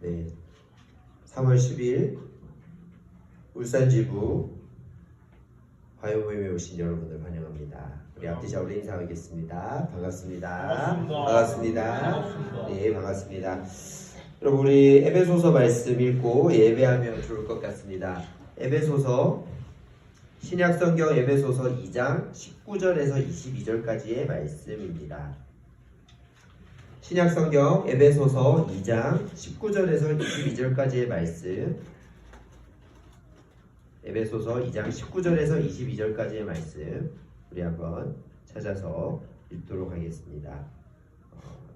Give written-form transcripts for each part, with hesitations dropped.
네, 3월 10일 울산지부 화요모임에 오신 여러분을 환영합니다. 우리 앞뒤자 우리 인사하겠습니다. 반갑습니다. 반갑습니다. 네, 반갑습니다. 여러분 우리 에베소서 말씀 읽고 예배하면 좋을 것 같습니다. 에베소서 신약성경 에베소서 2장 19절에서 22절까지의 말씀입니다. 신약성경 에베소서 2장 19절에서 22절까지의 말씀, 에베소서 2장 19절에서 22절까지의 말씀 우리 한번 찾아서 읽도록 하겠습니다.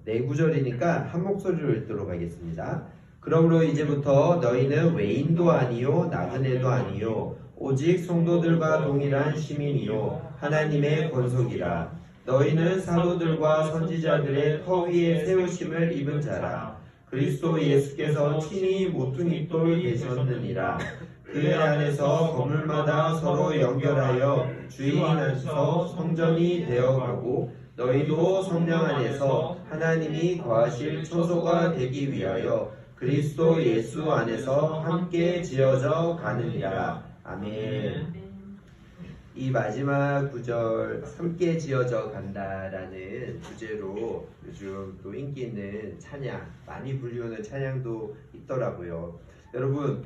네 구절이니까 한 목소리로 읽도록 하겠습니다. 그러므로 이제부터 너희는 외인도 아니요 나그네도 아니요 오직 성도들과 동일한 시민이요 하나님의 권속이라. 너희는 사도들과 선지자들의 터 위에 세우심을 입은 자라. 그리스도 예수께서 친히 모퉁이돌 되셨느니라. 그 안에서 건물마다 서로 연결하여 주인 안에서 성전이 되어가고 너희도 성령 안에서 하나님이 거하실 초소가 되기 위하여 그리스도 예수 안에서 함께 지어져 가느니라. 아멘. 이 마지막 구절 함께 지어져 간다라는 주제로 요즘 또 인기 있는 찬양, 많이 불리우는 찬양도 있더라고요. 여러분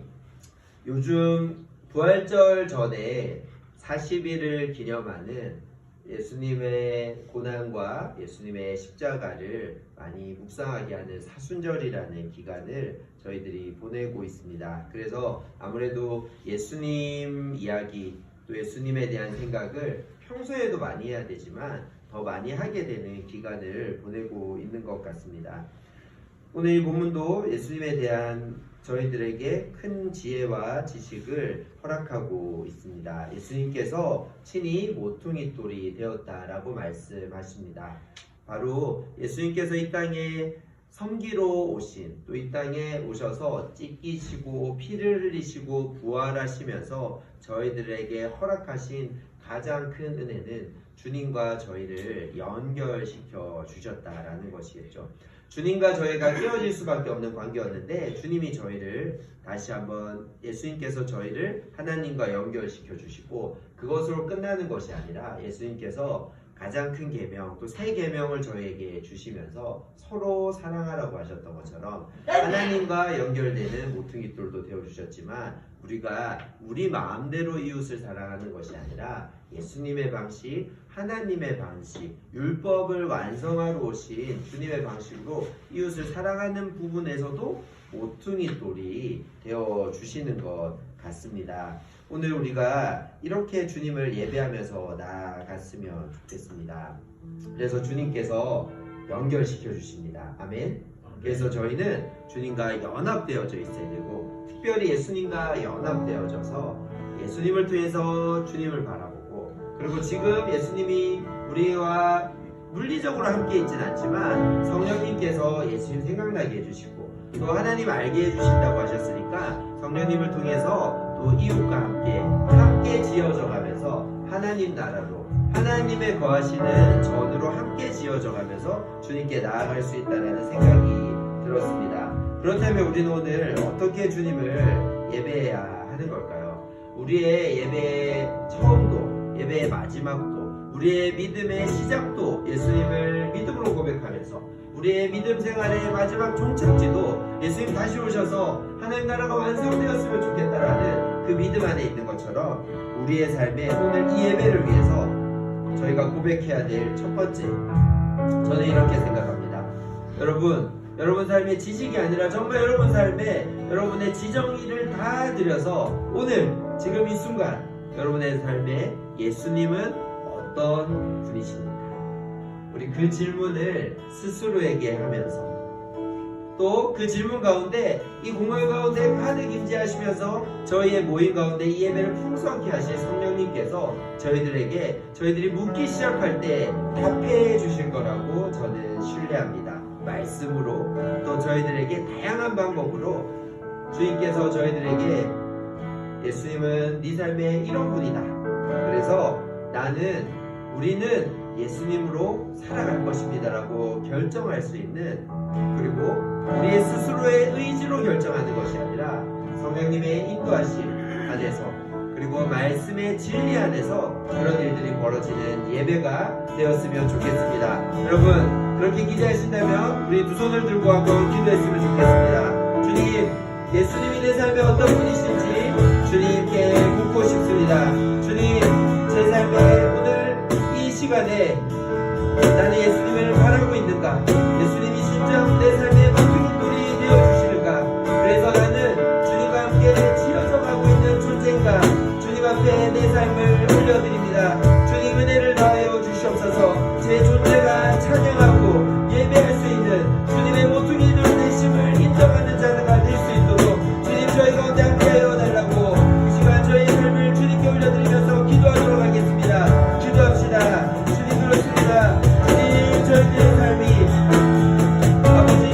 요즘 부활절 전에 40일을 기념하는 예수님의 고난과 예수님의 십자가를 많이 묵상하게 하는 사순절이라는 기간을 저희들이 보내고 있습니다. 그래서 아무래도 예수님 이야기 또 예수님에 대한 생각을 평소에도 많이 해야 되지만 더 많이 하게 되는 기간을 보내고 있는 것 같습니다. 오늘 이 본문도 예수님에 대한 저희들에게 큰 지혜와 지식을 허락하고 있습니다. 예수님께서 친히 모퉁이돌이 되었다라고 말씀하십니다. 바로 예수님께서 이 땅에 섬기러 오신, 또 이 땅에 오셔서 찢기시고 피를 흘리시고 부활하시면서 저희들에게 허락하신 가장 큰 은혜는 주님과 저희를 연결시켜 주셨다라는 것이겠죠. 주님과 저희가 깨어질 수밖에 없는 관계였는데 주님이 저희를 다시 한번 예수님께서 저희를 하나님과 연결시켜 주시고 그것으로 끝나는 것이 아니라 예수님께서 가장 큰 계명 또 새 계명을 저희에게 주시면서 서로 사랑하라고 하셨던 것처럼 하나님과 연결되는 모퉁이돌도 되어주셨지만 우리가 우리 마음대로 이웃을 사랑하는 것이 아니라 예수님의 방식, 하나님의 방식, 율법을 완성하러 오신 주님의 방식으로 이웃을 사랑하는 부분에서도 모퉁이돌이 되어주시는 것 같습니다. 오늘 우리가 이렇게 주님을 예배하면서 나아갔으면 좋겠습니다. 그래서 주님께서 연결시켜 주십니다. 아멘. 그래서 저희는 주님과 연합되어져 있어야 되고 특별히 예수님과 연합되어져서 예수님을 통해서 주님을 바라보고 그리고 지금 예수님이 우리와 물리적으로 함께 있진 않지만 성령님께서 예수님 생각나게 해주시고 또 하나님 알게 해주신다고 하셨으니까 성령님을 통해서 또 이웃과 함께 지어져 가면서 하나님 나라로 하나님의 거하시는 전으로 함께 지어져 가면서 주님께 나아갈 수 있다는 생각이 들었습니다. 그렇다면 우리는 오늘 어떻게 주님을 예배해야 하는 걸까요? 우리의 예배의 처음도 예배의 마지막도 우리의 믿음의 시작도 예수님을 믿음으로 고백하면서 우리의 믿음 생활의 마지막 종착지도 예수님 다시 오셔서 하나님 나라가 완성되었으면 좋겠다라는 그 믿음 안에 있는 것처럼 우리의 삶에 오늘 이 예배를 위해서 저희가 고백해야 될 첫 번째 저는 이렇게 생각합니다. 여러분 삶의 지식이 아니라 정말 여러분 삶에 여러분의 지정의를 다 들여서 오늘 지금 이 순간 여러분의 삶에 예수님은 어떤 분이십니까? 우리 그 질문을 스스로에게 하면서 또 그 질문 가운데 이 공허 가운데 가득 임재하시면서 저희의 모임 가운데 이 예배를 풍성케 하실 성령님께서 저희들이 묻기 시작할 때 답해 주실 거라고 저는 신뢰합니다. 말씀으로 또 저희들에게 다양한 방법으로 주님께서 저희들에게 예수님은 네 삶의 이런 분이다. 그래서 우리는 예수님으로 살아갈 것입니다라고 결정할 수 있는, 그리고 우리의 스스로의 의지로 결정하는 것이 아니라 성령님의 인도하심 안에서, 그리고 말씀의 진리 안에서 그런 일들이 벌어지는 예배가 되었으면 좋겠습니다. 여러분, 그렇게 기대하신다면 우리 두 손을 들고 한번 기도했으면 좋겠습니다. 주님, 예수님이 내 삶에 어떤 분이신지 주님께 묻고 싶습니다. 주님, 제 삶에 오늘 이 시간에 나는 예수님을 바라고 있는가? 예수님이 진정 내 삶의 모든 돌이 되어주시는가? 그래서 나는 주님과 함께 지어져 가고 있는 존재인가? 주님 앞에 내 삶을 올려드립니다. 주님, 은혜를 더하여 주시옵소서. 제 존재가 찬양하고 예배할 수 있는 주님의 모퉁이 돌 되심을 인정하는 자가 될 수 있도록 주님, 저희 가운데 함께하여 달라고 이 시간 저희의 삶을 주님께 올려드리면서 기도하도록 하겠습니다. 기도합시다. 주님, 그렇습니다. 주님, 저희의 삶이 아버지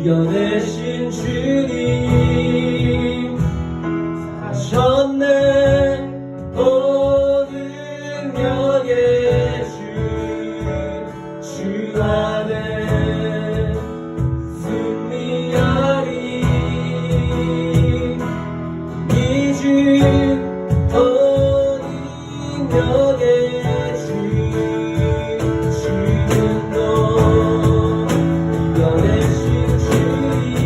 이겨내신 주님 사셨네. 온 능력의 주 안에 승리하리. 이 주 온 능력의 주는 너 이겨내신 주님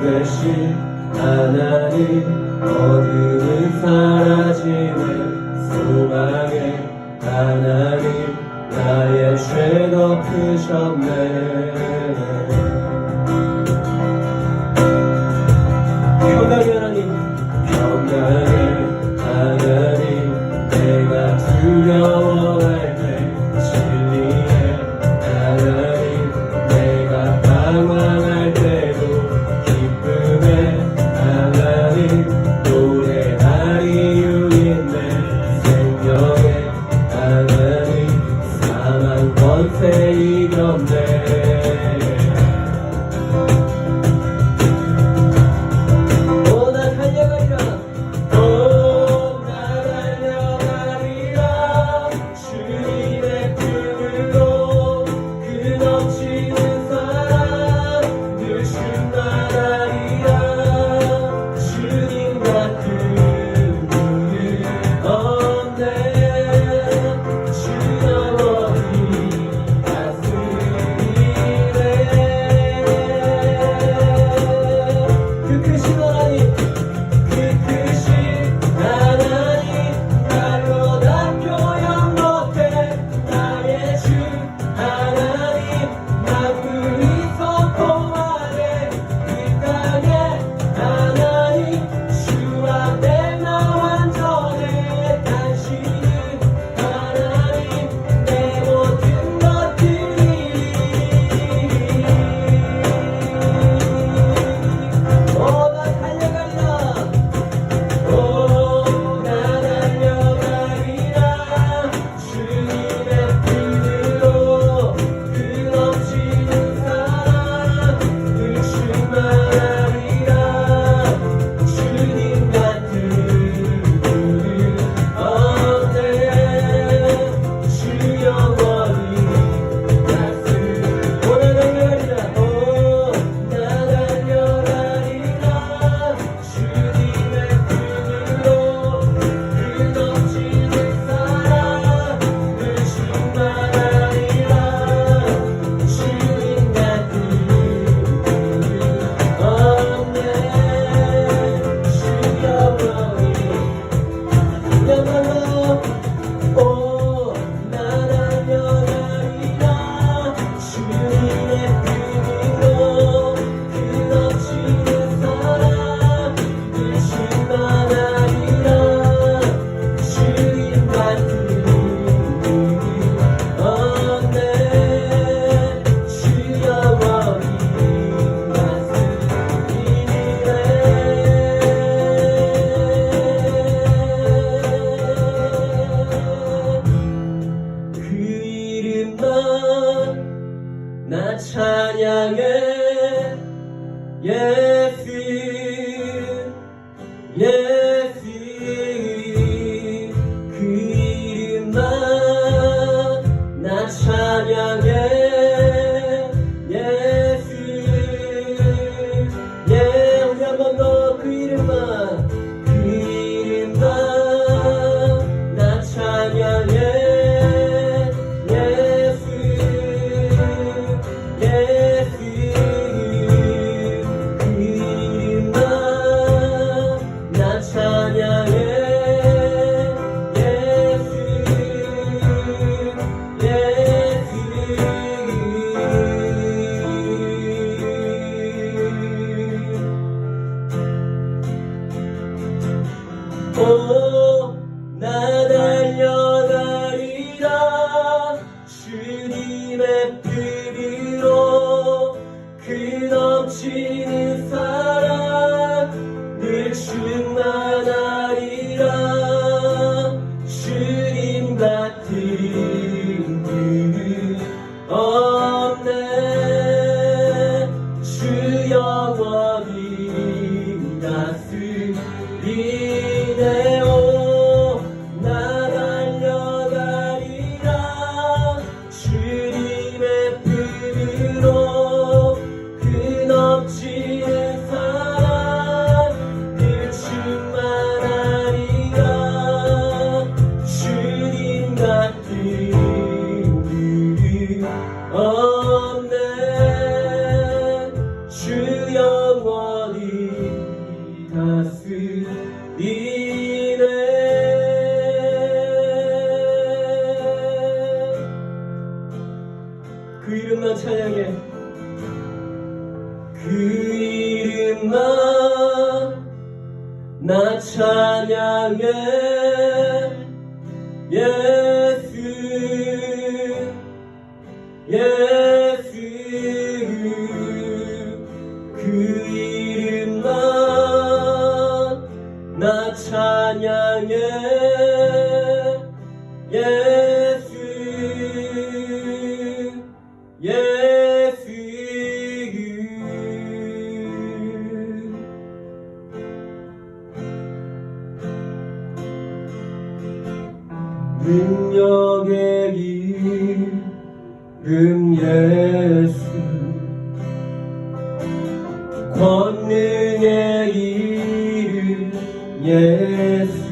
되신 하나님 어둠은 사라지네 소망의 하나님 나의 죄 덮으셨네 평강의 하나님 평강의 하나님 내가 두려워할 때 진리의 하나님 내가 방황할 때도 기쁨의 하나님 노래하리 유인내 생명의 하나님 사망 권세 이겼네 나 찬양해 예수 예수 그 이름만 나 찬양해 예수 예 우리 한 번 더 그 이름만 나 찬양해 나 달려가리라 주님의 뜻으로 그 넘치는 사랑 늘 충만하리라 주님 같은 그 없네 주 영원히 다스리네 나 달려가리라 주님의 뜻으로 그 넘치는 사랑 늘 충만하리라 주님 같은 그 없네 주 영원히 이름 나 찬양해 예수 예수 그 이름 나 찬양해 예수 예수 능력의 이름 예수 권능의 이름 예수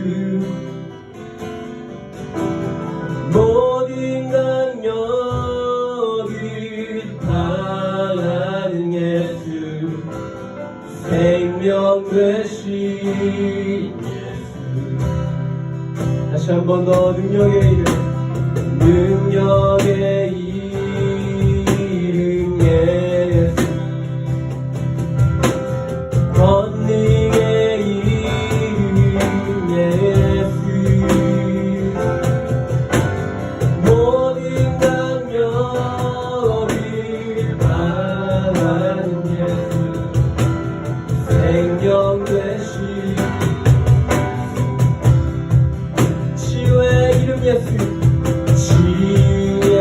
모든 강력을 다하는 예수 생명 되신 예수 다시 한 번 더 능력의 이름 능력의 이름 예수 권능의 이름 예수 모든 강력을 다하는 예수 생명 되신 치유의 이름 예수 치유의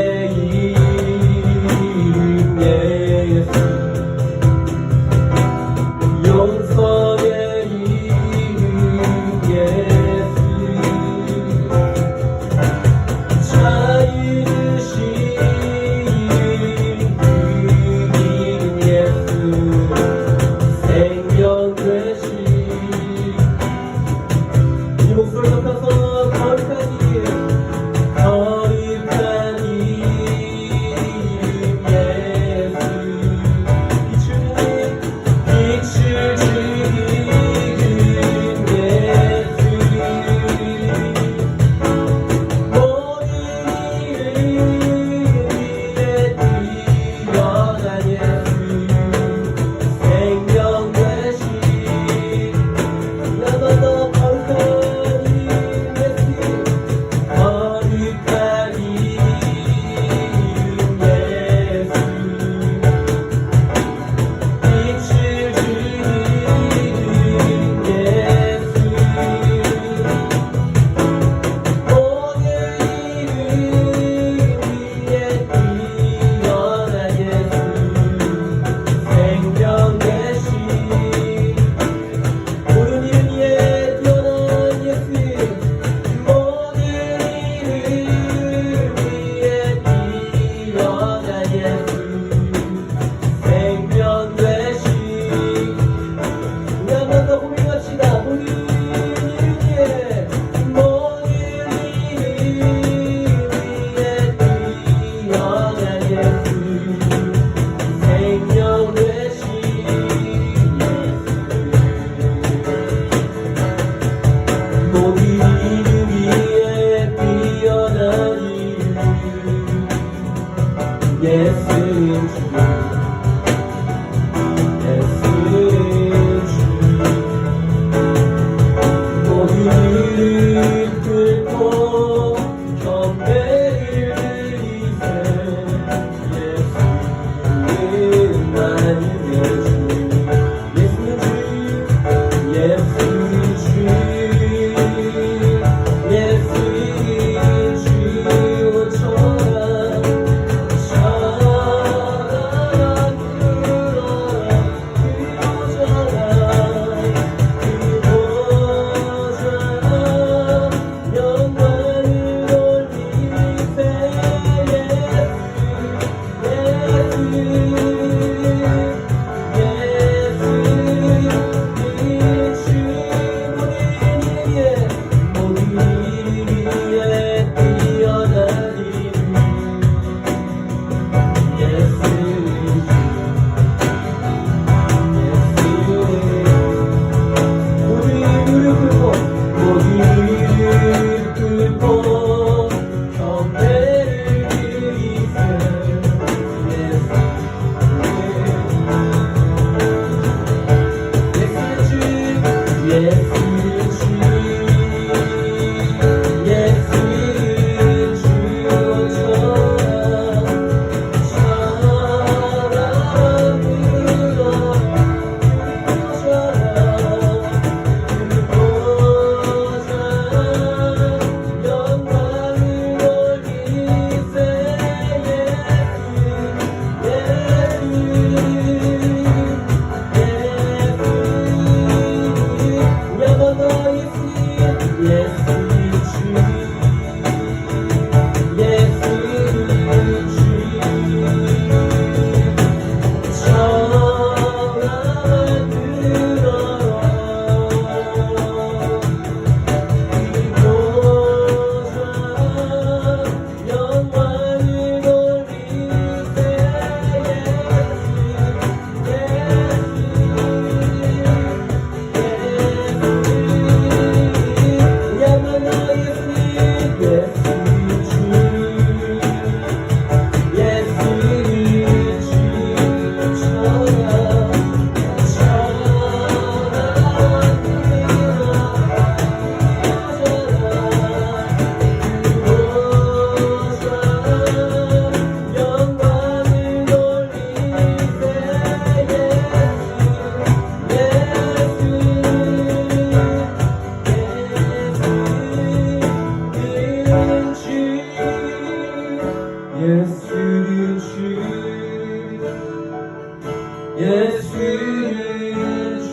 예수는 주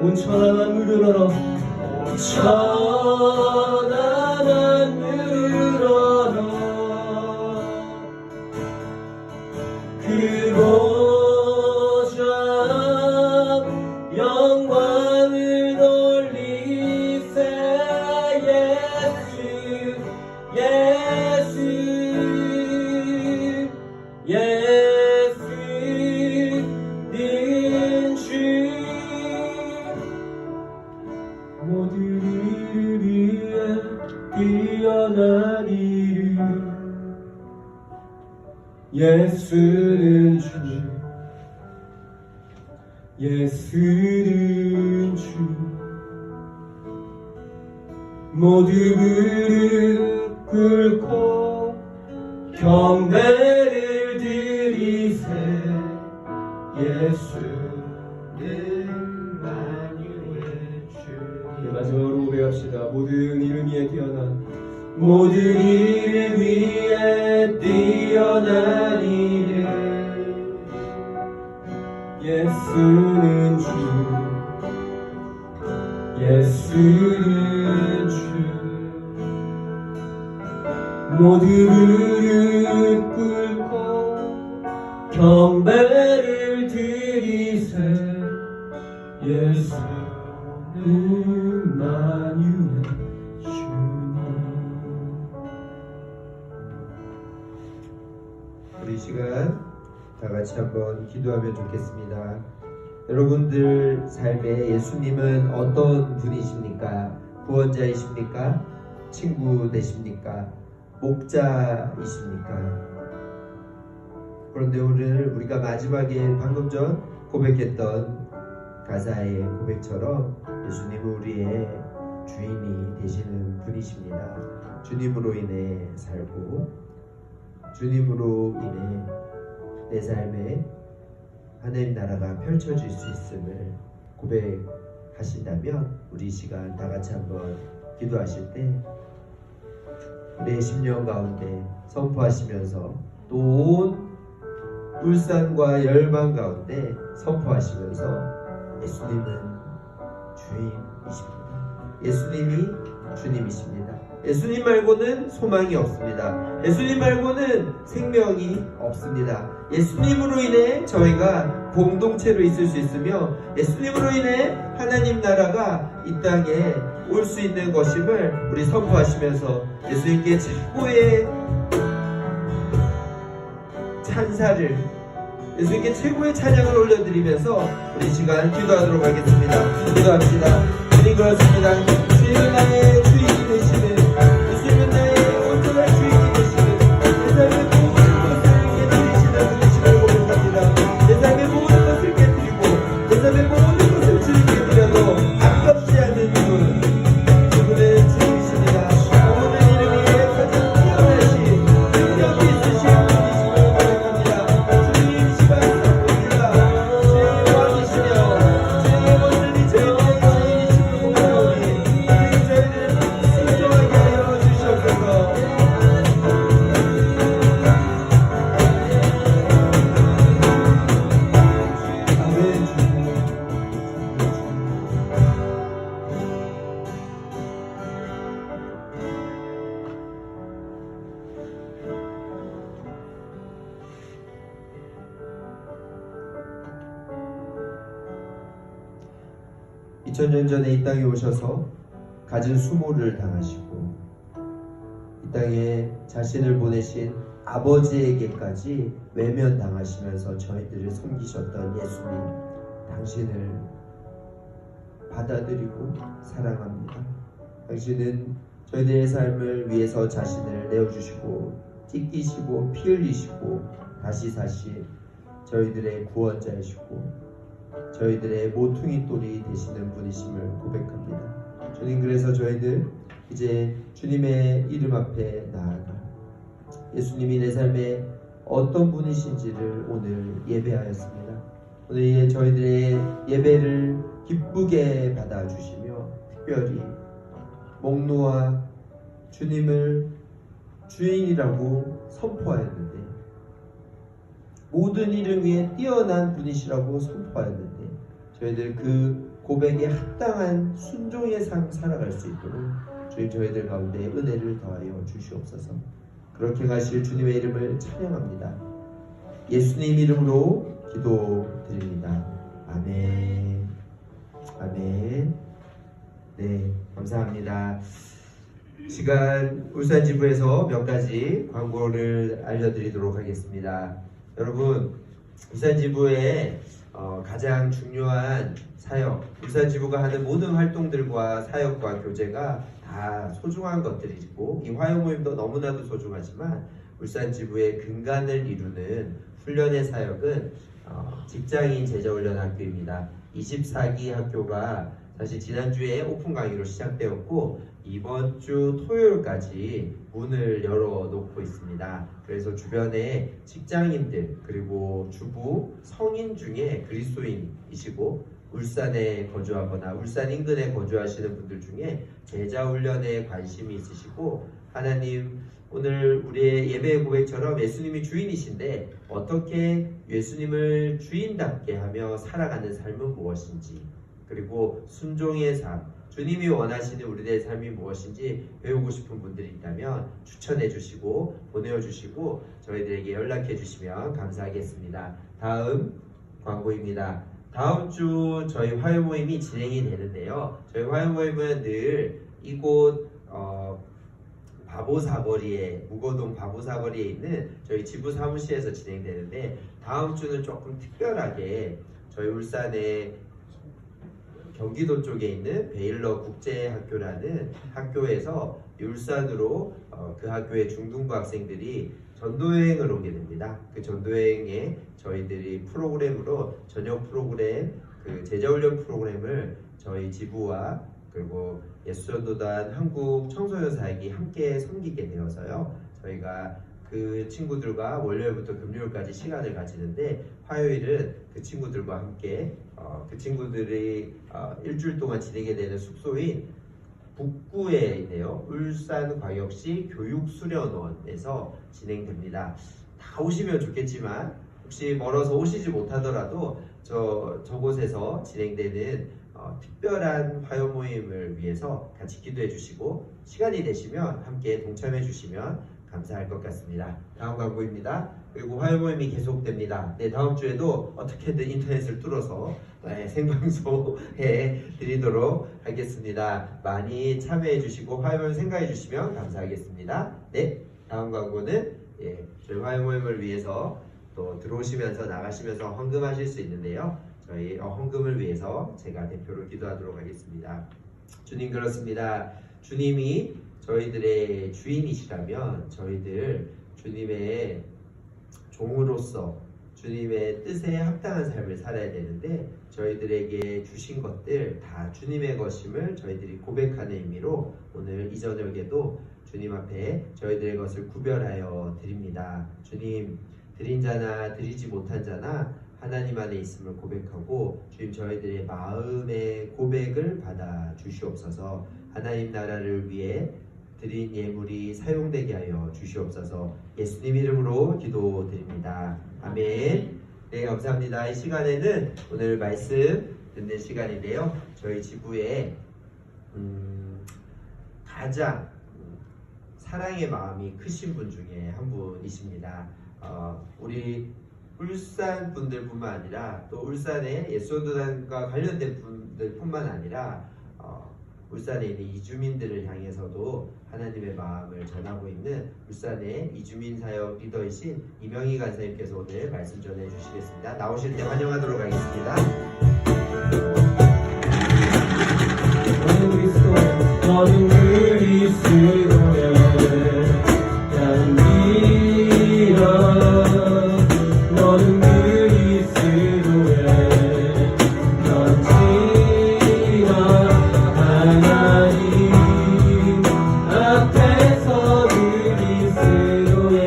온천한 만물을 얼어 온천한 만물을 얼어 그보좌 영광을 돌리세 예수 예수는 주 모두를 위해 뛰어나리를 예수는 주 예수는 주 모두 무릎 꿇고 경배를 드리세 예수는 만유의 주 마지막으로 고백합시다. 모든 이름 위에 뛰어난 모든 이름 위에 뛰어나리를 예수는 주 예수는 주 모두 무릎 꿇고 경배를 드리세 예수는 만유의 주님. 우리 시간 다 같이 한번 기도하면 좋겠습니다. 여러분들 삶에 예수님은 어떤 분이십니까? 구원자이십니까? 친구 되십니까? 목자이십니까? 그런데 오늘 우리가 마지막에 방금 전 고백했던 가사의 고백처럼 예수님은 우리의 주인이 되시는 분이십니다. 주님으로 인해 살고 주님으로 인해 내 삶에 하나님 나라가 펼쳐질 수 있음을 고백하신다면 우리 시간 다 같이 한번 기도하실 때 내 심령 가운데 선포하시면서 또 온 울산과 열방 가운데 선포하시면서 예수님은 주인이십니다. 예수님이 주님이십니다. 예수님 말고는 소망이 없습니다. 예수님 말고는 생명이 없습니다. 예수님으로 인해 저희가 공동체로 있을 수 있으며 예수님으로 인해 하나님 나라가 이 땅에 올 수 있는 것임을 우리 선포하시면서 예수님께 최고의 찬사를 예수님께 최고의 찬양을 올려드리면서 우리 시간 기도하도록 하겠습니다. 기도합시다. 주님 그렇습니다. 주님은 나의 주인이 되시는 예수님은 나의 온전한 주인이 되시는 내 삶의 모든 것을 깨뜨리시는 분이심을 고백합니다. 내 삶의 모든 것을 깨뜨리고 내 삶의 모든 것을 주님께 드려도 아깝지 않는 분 그분의 주님이십니다. 모든 이름 위에 가장 뛰어나신 능력이 있으신 분이심을 고백합니다. 주님 시간 선포입니다. 주의 왕이시며 주의 모습이 저희의 주인이심을 고백하오니 주님 저희를 순종하게 하여 주시옵소서. 아멘. 2000년 전에 이 땅에 오셔서 가진 수모를 당하시고 이 땅에 자신을 보내신 아버지에게까지 외면당하시면서 저희들을 섬기셨던 예수님, 당신을 받아들이고 사랑합니다. 당신은 저희들의 삶을 위해서 자신을 내어주시고 찢기시고 피 흘리시고 다시 사신 저희들의 구원자이시고 저희들의 모퉁이 돌이 되시는 분이심을 고백합니다. 주님, 그래서 저희들 이제 주님의 이름 앞에 나아가 예수님이 내 삶에 어떤 분이신지를 오늘 예배하였습니다. 오늘 저희들의 예배를 기쁘게 받아주시며 특별히 목놓아 주님을 주인이라고 선포하였는데 모든 일을 위해 뛰어난 분이시라고 선포하였는데 저희들 그 고백에 합당한 순종의 삶 살아갈 수 있도록 주님 저희들 가운데 은혜를 더하여 주시옵소서. 그렇게 가실 주님의 이름을 찬양합니다. 예수님 이름으로 기도드립니다. 아멘. 아멘. 네, 감사합니다. 시간 울산지부에서 몇 가지 광고를 알려드리도록 하겠습니다. 여러분, 울산지부의 가장 중요한 사역, 울산지부가 하는 모든 활동들과 사역과 교제가 다 소중한 것들이고 이 화요모임도 너무나도 소중하지만 울산지부의 근간을 이루는 훈련의 사역은 직장인 제자훈련학교입니다. 24기 학교가 사실 지난주에 오픈 강의로 시작되었고 이번 주 토요일까지 문을 열어놓고 있습니다. 그래서 주변에 직장인들 그리고 주부 성인 중에 그리스도인이시고 울산에 거주하거나 울산 인근에 거주하시는 분들 중에 제자훈련에 관심이 있으시고 하나님 오늘 우리의 예배의 고백처럼 예수님이 주인이신데 어떻게 예수님을 주인답게 하며 살아가는 삶은 무엇인지 그리고 순종의 삶 주님이 원하시는 우리들의 삶이 무엇인지 배우고 싶은 분들이 있다면 추천해 주시고 보내어 주시고 저희들에게 연락해 주시면 감사하겠습니다. 다음 광고입니다. 다음 주 저희 화요 모임이 진행이 되는데요. 저희 화요 모임은 늘 이곳 바보사거리에 무거동 바보사거리에 있는 저희 지부 사무실에서 진행되는데 다음 주는 조금 특별하게 저희 울산의 경기도 쪽에 있는 베일러 국제학교라는 학교에서 울산으로 그 학교의 중등부 학생들이 전도여행을 오게 됩니다. 그 전도여행에 저희들이 프로그램으로 저녁 프로그램, 그 제자훈련 프로그램을 저희 지부와 그리고 예수전도단 한국 청소년사역이 함께 섬기게 되어서요. 저희가 그 친구들과 월요일부터 금요일까지 시간을 가지는데 화요일은 그 친구들과 함께 그 친구들이 일주일 동안 지내게 되는 숙소인 북구에 있네요. 울산광역시 교육수련원에서 진행됩니다. 다 오시면 좋겠지만 혹시 멀어서 오시지 못하더라도 저곳에서 진행되는 특별한 화요 모임을 위해서 같이 기도해 주시고 시간이 되시면 함께 동참해 주시면 감사할 것 같습니다. 다음 광고입니다. 그리고 화요 모임이 계속됩니다. 네, 다음 주에도 어떻게든 인터넷을 뚫어서 생방송해 드리도록 하겠습니다. 많이 참여해 주시고 화요 모임 생각해 주시면 감사하겠습니다. 네, 다음 광고는 저희 화요 모임을 위해서 또 들어오시면서 나가시면서 헌금하실 수 있는데요. 저희 헌금을 위해서 제가 대표로 기도하도록 하겠습니다. 주님 그렇습니다. 주님이 저희들의 주인이시라면 저희들 주님의 종으로서 주님의 뜻에 합당한 삶을 살아야 되는데 저희들에게 주신 것들 다 주님의 것임을 저희들이 고백하는 의미로 오늘 이 저녁에도 주님 앞에 저희들의 것을 구별하여 드립니다. 주님 드린 자나 드리지 못한 자나 하나님 안에 있음을 고백하고 주님 저희들의 마음의 고백을 받아 주시옵소서. 하나님 나라를 위해 드린 예물이 사용되게 하여 주시옵소서. 예수님 이름으로 기도드립니다. 아멘. 네, 감사합니다. 이 시간에는 오늘 말씀 듣는 시간인데요. 저희 지부에 가장 사랑의 마음이 크신 분 중에 한 분이십니다. 우리 울산 분들뿐만 아니라 또 울산의 예수전도단과 관련된 분들뿐만 아니라 울산에 있는 이주민들을 향해서도 하나님의 마음을 전하고 있는 울산의 이주민 사역 리더이신 이명희 간사님께서 오늘 말씀 전해 주시겠습니다. 나오실 때 환영하도록 하겠습니다. 너는 그리스도야 나는 믿어 너는 그리스도야 넌 지나 하나님 앞에서 그리스도의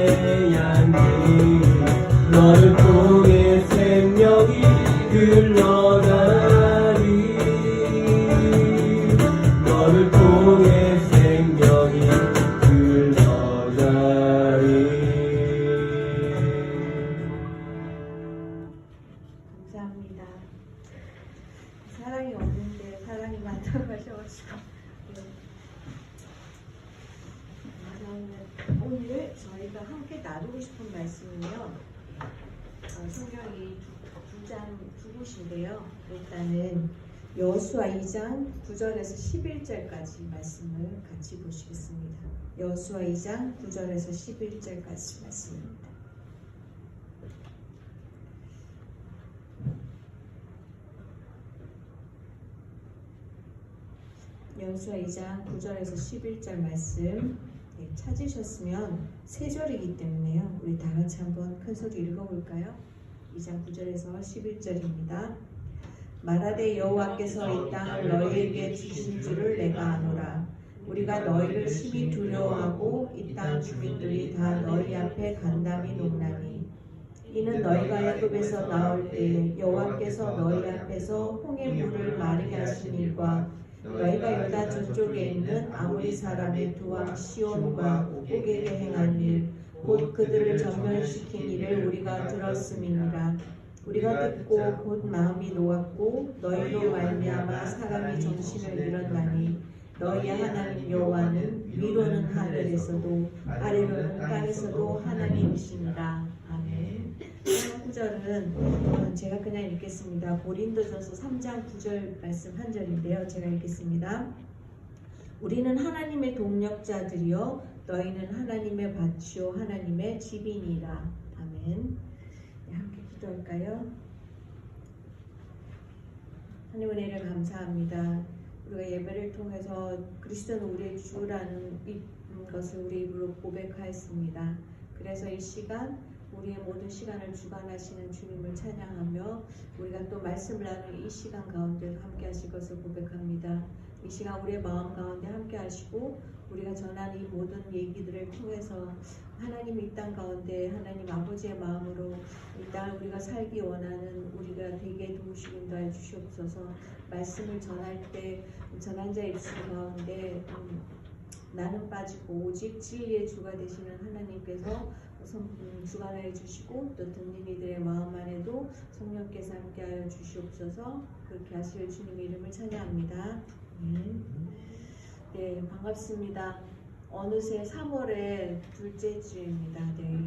양이 너를 통해 생명이 흘러가리 너를 통해 생명이 흘러가리 답답하셔가지고. 네. 오늘 저희가 함께 나누고 싶은 말씀은요. 성경이 두 곳인데요. 일단은 여호수아 2장 9절에서 11절까지 말씀을 같이 보시겠습니다. 여호수아 2장 9절에서 11절까지 말씀입니다. 여호수아 2장 9절에서 11절 말씀 찾으셨으면 세 절이기 때문에요. 우리 다 같이 한번 큰 소리 읽어볼까요? 2장 9절에서 11절입니다. 말하되 여호와께서 이 땅을 너희에게 주신 줄을 내가 아노라. 우리가 너희를 심히 두려워하고 이 땅 주민들이 다 너희 앞에 간담이 높나니 이는 너희가 애굽에서 나올 때에 여호와께서 너희 앞에서 홍해 물을 마르게 하신 일과 너희가 유다 저쪽에 있는 아모리 사람의 두 왕 시온과 옥에게 행한 일 곧 그들을 전멸시킨 일을 우리가 들었음이니라. 우리가 듣고 곧 마음이 놓았고 너희로 말미암아 사람이 정신을 잃었나니 너희의 하나님 여호와는 위로는 하늘에서도 아래로는 땅에서도 하나님이시니라. 아멘. 9절은 제가 그냥 읽겠습니다. 고린도전서 3장 9절 말씀 한 절인데요. 제가 읽겠습니다. 우리는 하나님의 동력자들이요 너희는 하나님의 밭이요 하나님의 집이니라. 아멘. 네, 함께 기도할까요? 하나님 은혜를 감사합니다. 우리가 예배를 통해서 그리스도는 우리의 주라는 것을 우리 입으로 고백하였습니다. 그래서 이 시간 우리의 모든 시간을 주관하시는 주님을 찬양하며 우리가 또 말씀을 나누는 이 시간 가운데서 함께 하실 것을 고백합니다. 이 시간 우리의 마음 가운데 함께 하시고 우리가 전하는 이 모든 얘기들을 통해서 하나님 이 땅 가운데 하나님 아버지의 마음으로 이 땅을 우리가 살기 원하는 우리가 되게 도우시고 인도해 주시옵소서. 말씀을 전할 때 전한 자의 입술 가운데 나는 빠지고 오직 진리의 주가 되시는 하나님께서 주관하여 주시고 또 듣는 이들의 마음 안에도 성령께서 함께하여 주시옵소서. 그렇게 하실 주님의 이름을 찬양합니다. 네, 반갑습니다. 어느새 3월의 둘째 주입니다. 네,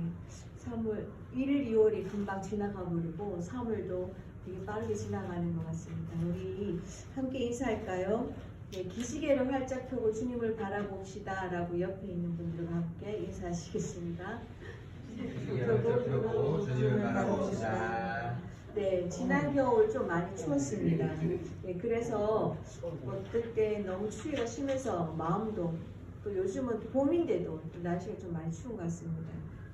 3월 1일, 2월이 금방 지나가 버리고 3월도 되게 빠르게 지나가는 것 같습니다. 우리 함께 인사할까요? 네, 기지개를 활짝 펴고 주님을 바라봅시다 라고 옆에 있는 분들과 함께 인사하시겠습니다. 펴고 주님을 바라봅시다. 네, 지난 겨울 좀 많이 추웠습니다. 네, 그래서 어떨 때 너무 추위가 심해서 마음도 또 요즘은 봄인데도 또 날씨가 좀 많이 추운 것 같습니다.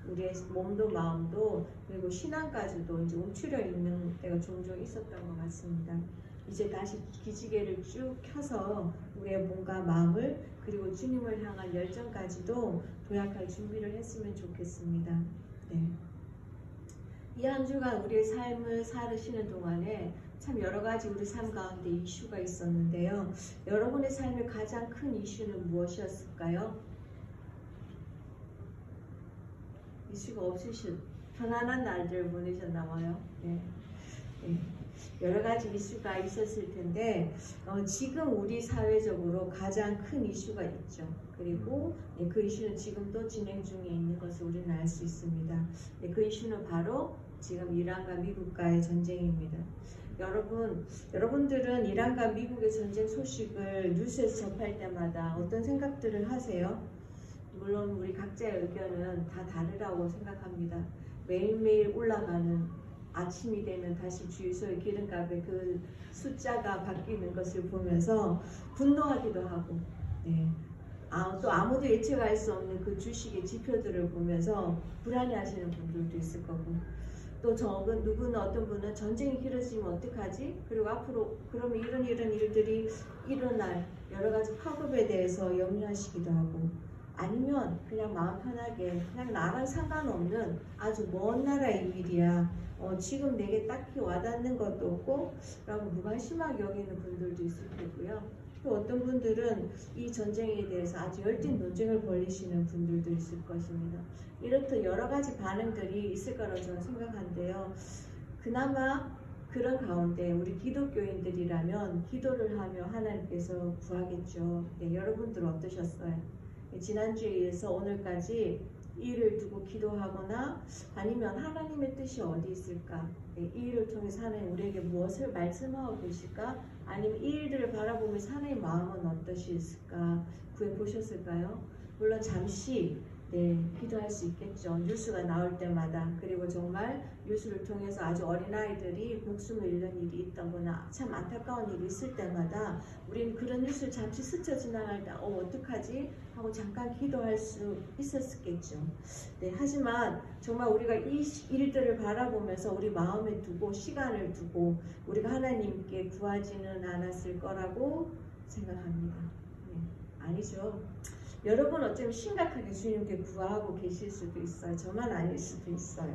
우리의 몸도 마음도 그리고 신앙까지도 이제 움츠려 있는 때가 종종 있었던 것 같습니다. 이제 다시 기지개를 쭉 켜서 우리의 몸과 마음을 그리고 주님을 향한 열정까지도 도약할 준비를 했으면 좋겠습니다. 네. 이 한 주간 우리의 삶을 살으시는 동안에 참 여러 가지 우리 삶 가운데 이슈가 있었는데요. 여러분의 삶의 가장 큰 이슈는 무엇이었을까요? 이슈가 없으신 편안한 날들 보내셨나 봐요. 네. 네. 여러 가지 이슈가 있었을 텐데 지금 우리 사회적으로 가장 큰 이슈가 있죠. 그리고 그 이슈는 지금도 진행 중에 있는 것을 우리는 알 수 있습니다. 그 이슈는 바로 지금 이란과 미국과의 전쟁입니다. 여러분들은 이란과 미국의 전쟁 소식을 뉴스에서 접할 때마다 어떤 생각들을 하세요? 물론 우리 각자의 의견은 다 다르다고 생각합니다. 매일매일 올라가는 아침이 되면 다시 주유소의 기름값의 그 숫자가 바뀌는 것을 보면서 분노하기도 하고, 네. 또 아무도 예측할 수 없는 그 주식의 지표들을 보면서 불안해하시는 분들도 있을 거고, 또 누구는 어떤 분은 전쟁이 길어지면 어떡하지? 그리고 앞으로 그러면 이런 일들이 일어날 여러 가지 파급에 대해서 염려하시기도 하고, 아니면 그냥 마음 편하게 그냥 나랑 상관없는 아주 먼 나라의 일이야. 지금 내게 딱히 와닿는 것도 없고 라고 무관심하게 여기는 분들도 있을 테고요. 또 어떤 분들은 이 전쟁에 대해서 아주 열띤 논쟁을 벌이시는 분들도 있을 것입니다. 이렇듯 여러 가지 반응들이 있을 거라고 저는 생각하는데요. 그나마 그런 가운데 우리 기독교인들이라면 기도를 하며 하나님께서 구하겠죠. 네, 여러분들 어떠셨어요? 지난주에 이어서 오늘까지 이 일을 두고 기도하거나 아니면 하나님의 뜻이 어디 있을까? 이 일을 통해서 하나님 우리에게 무엇을 말씀하고 계실까? 아니면 이 일들을 바라보면서 하나님의 마음은 어떠실까? 구해보셨을까요? 물론 잠시 기도할 수 있겠죠. 뉴스가 나올 때마다. 그리고 정말 뉴스를 통해서 아주 어린아이들이 목숨을 잃는 일이 있다거나 참 안타까운 일이 있을 때마다 우리는 그런 뉴스를 잠시 스쳐 지나갈 때 어떡하지? 하고 잠깐 기도할 수 있었겠죠. 하지만 정말 우리가 이 일들을 바라보면서 우리 마음에 두고 시간을 두고 우리가 하나님께 구하지는 않았을 거라고 생각합니다. 아니죠. 여러분 어쩌면 심각하게 주님께 구하고 계실 수도 있어요. 저만 아닐 수도 있어요.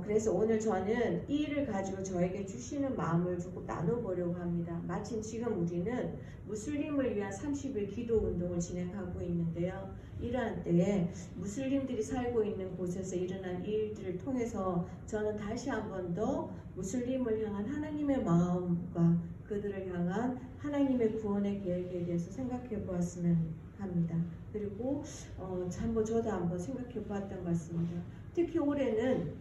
그래서 오늘 저는 이 일을 가지고 저에게 주시는 마음을 조금 나눠보려고 합니다. 마침 지금 우리는 무슬림을 위한 30일 기도 운동을 진행하고 있는데요. 이러한 때에 무슬림들이 살고 있는 곳에서 일어난 이 일들을 통해서 저는 다시 한 번 더 무슬림을 향한 하나님의 마음과 그들을 향한 하나님의 구원의 계획에 대해서 생각해 보았으면 합니다. 그리고 저도 한번 생각해 보았던 것 같습니다. 특히 올해는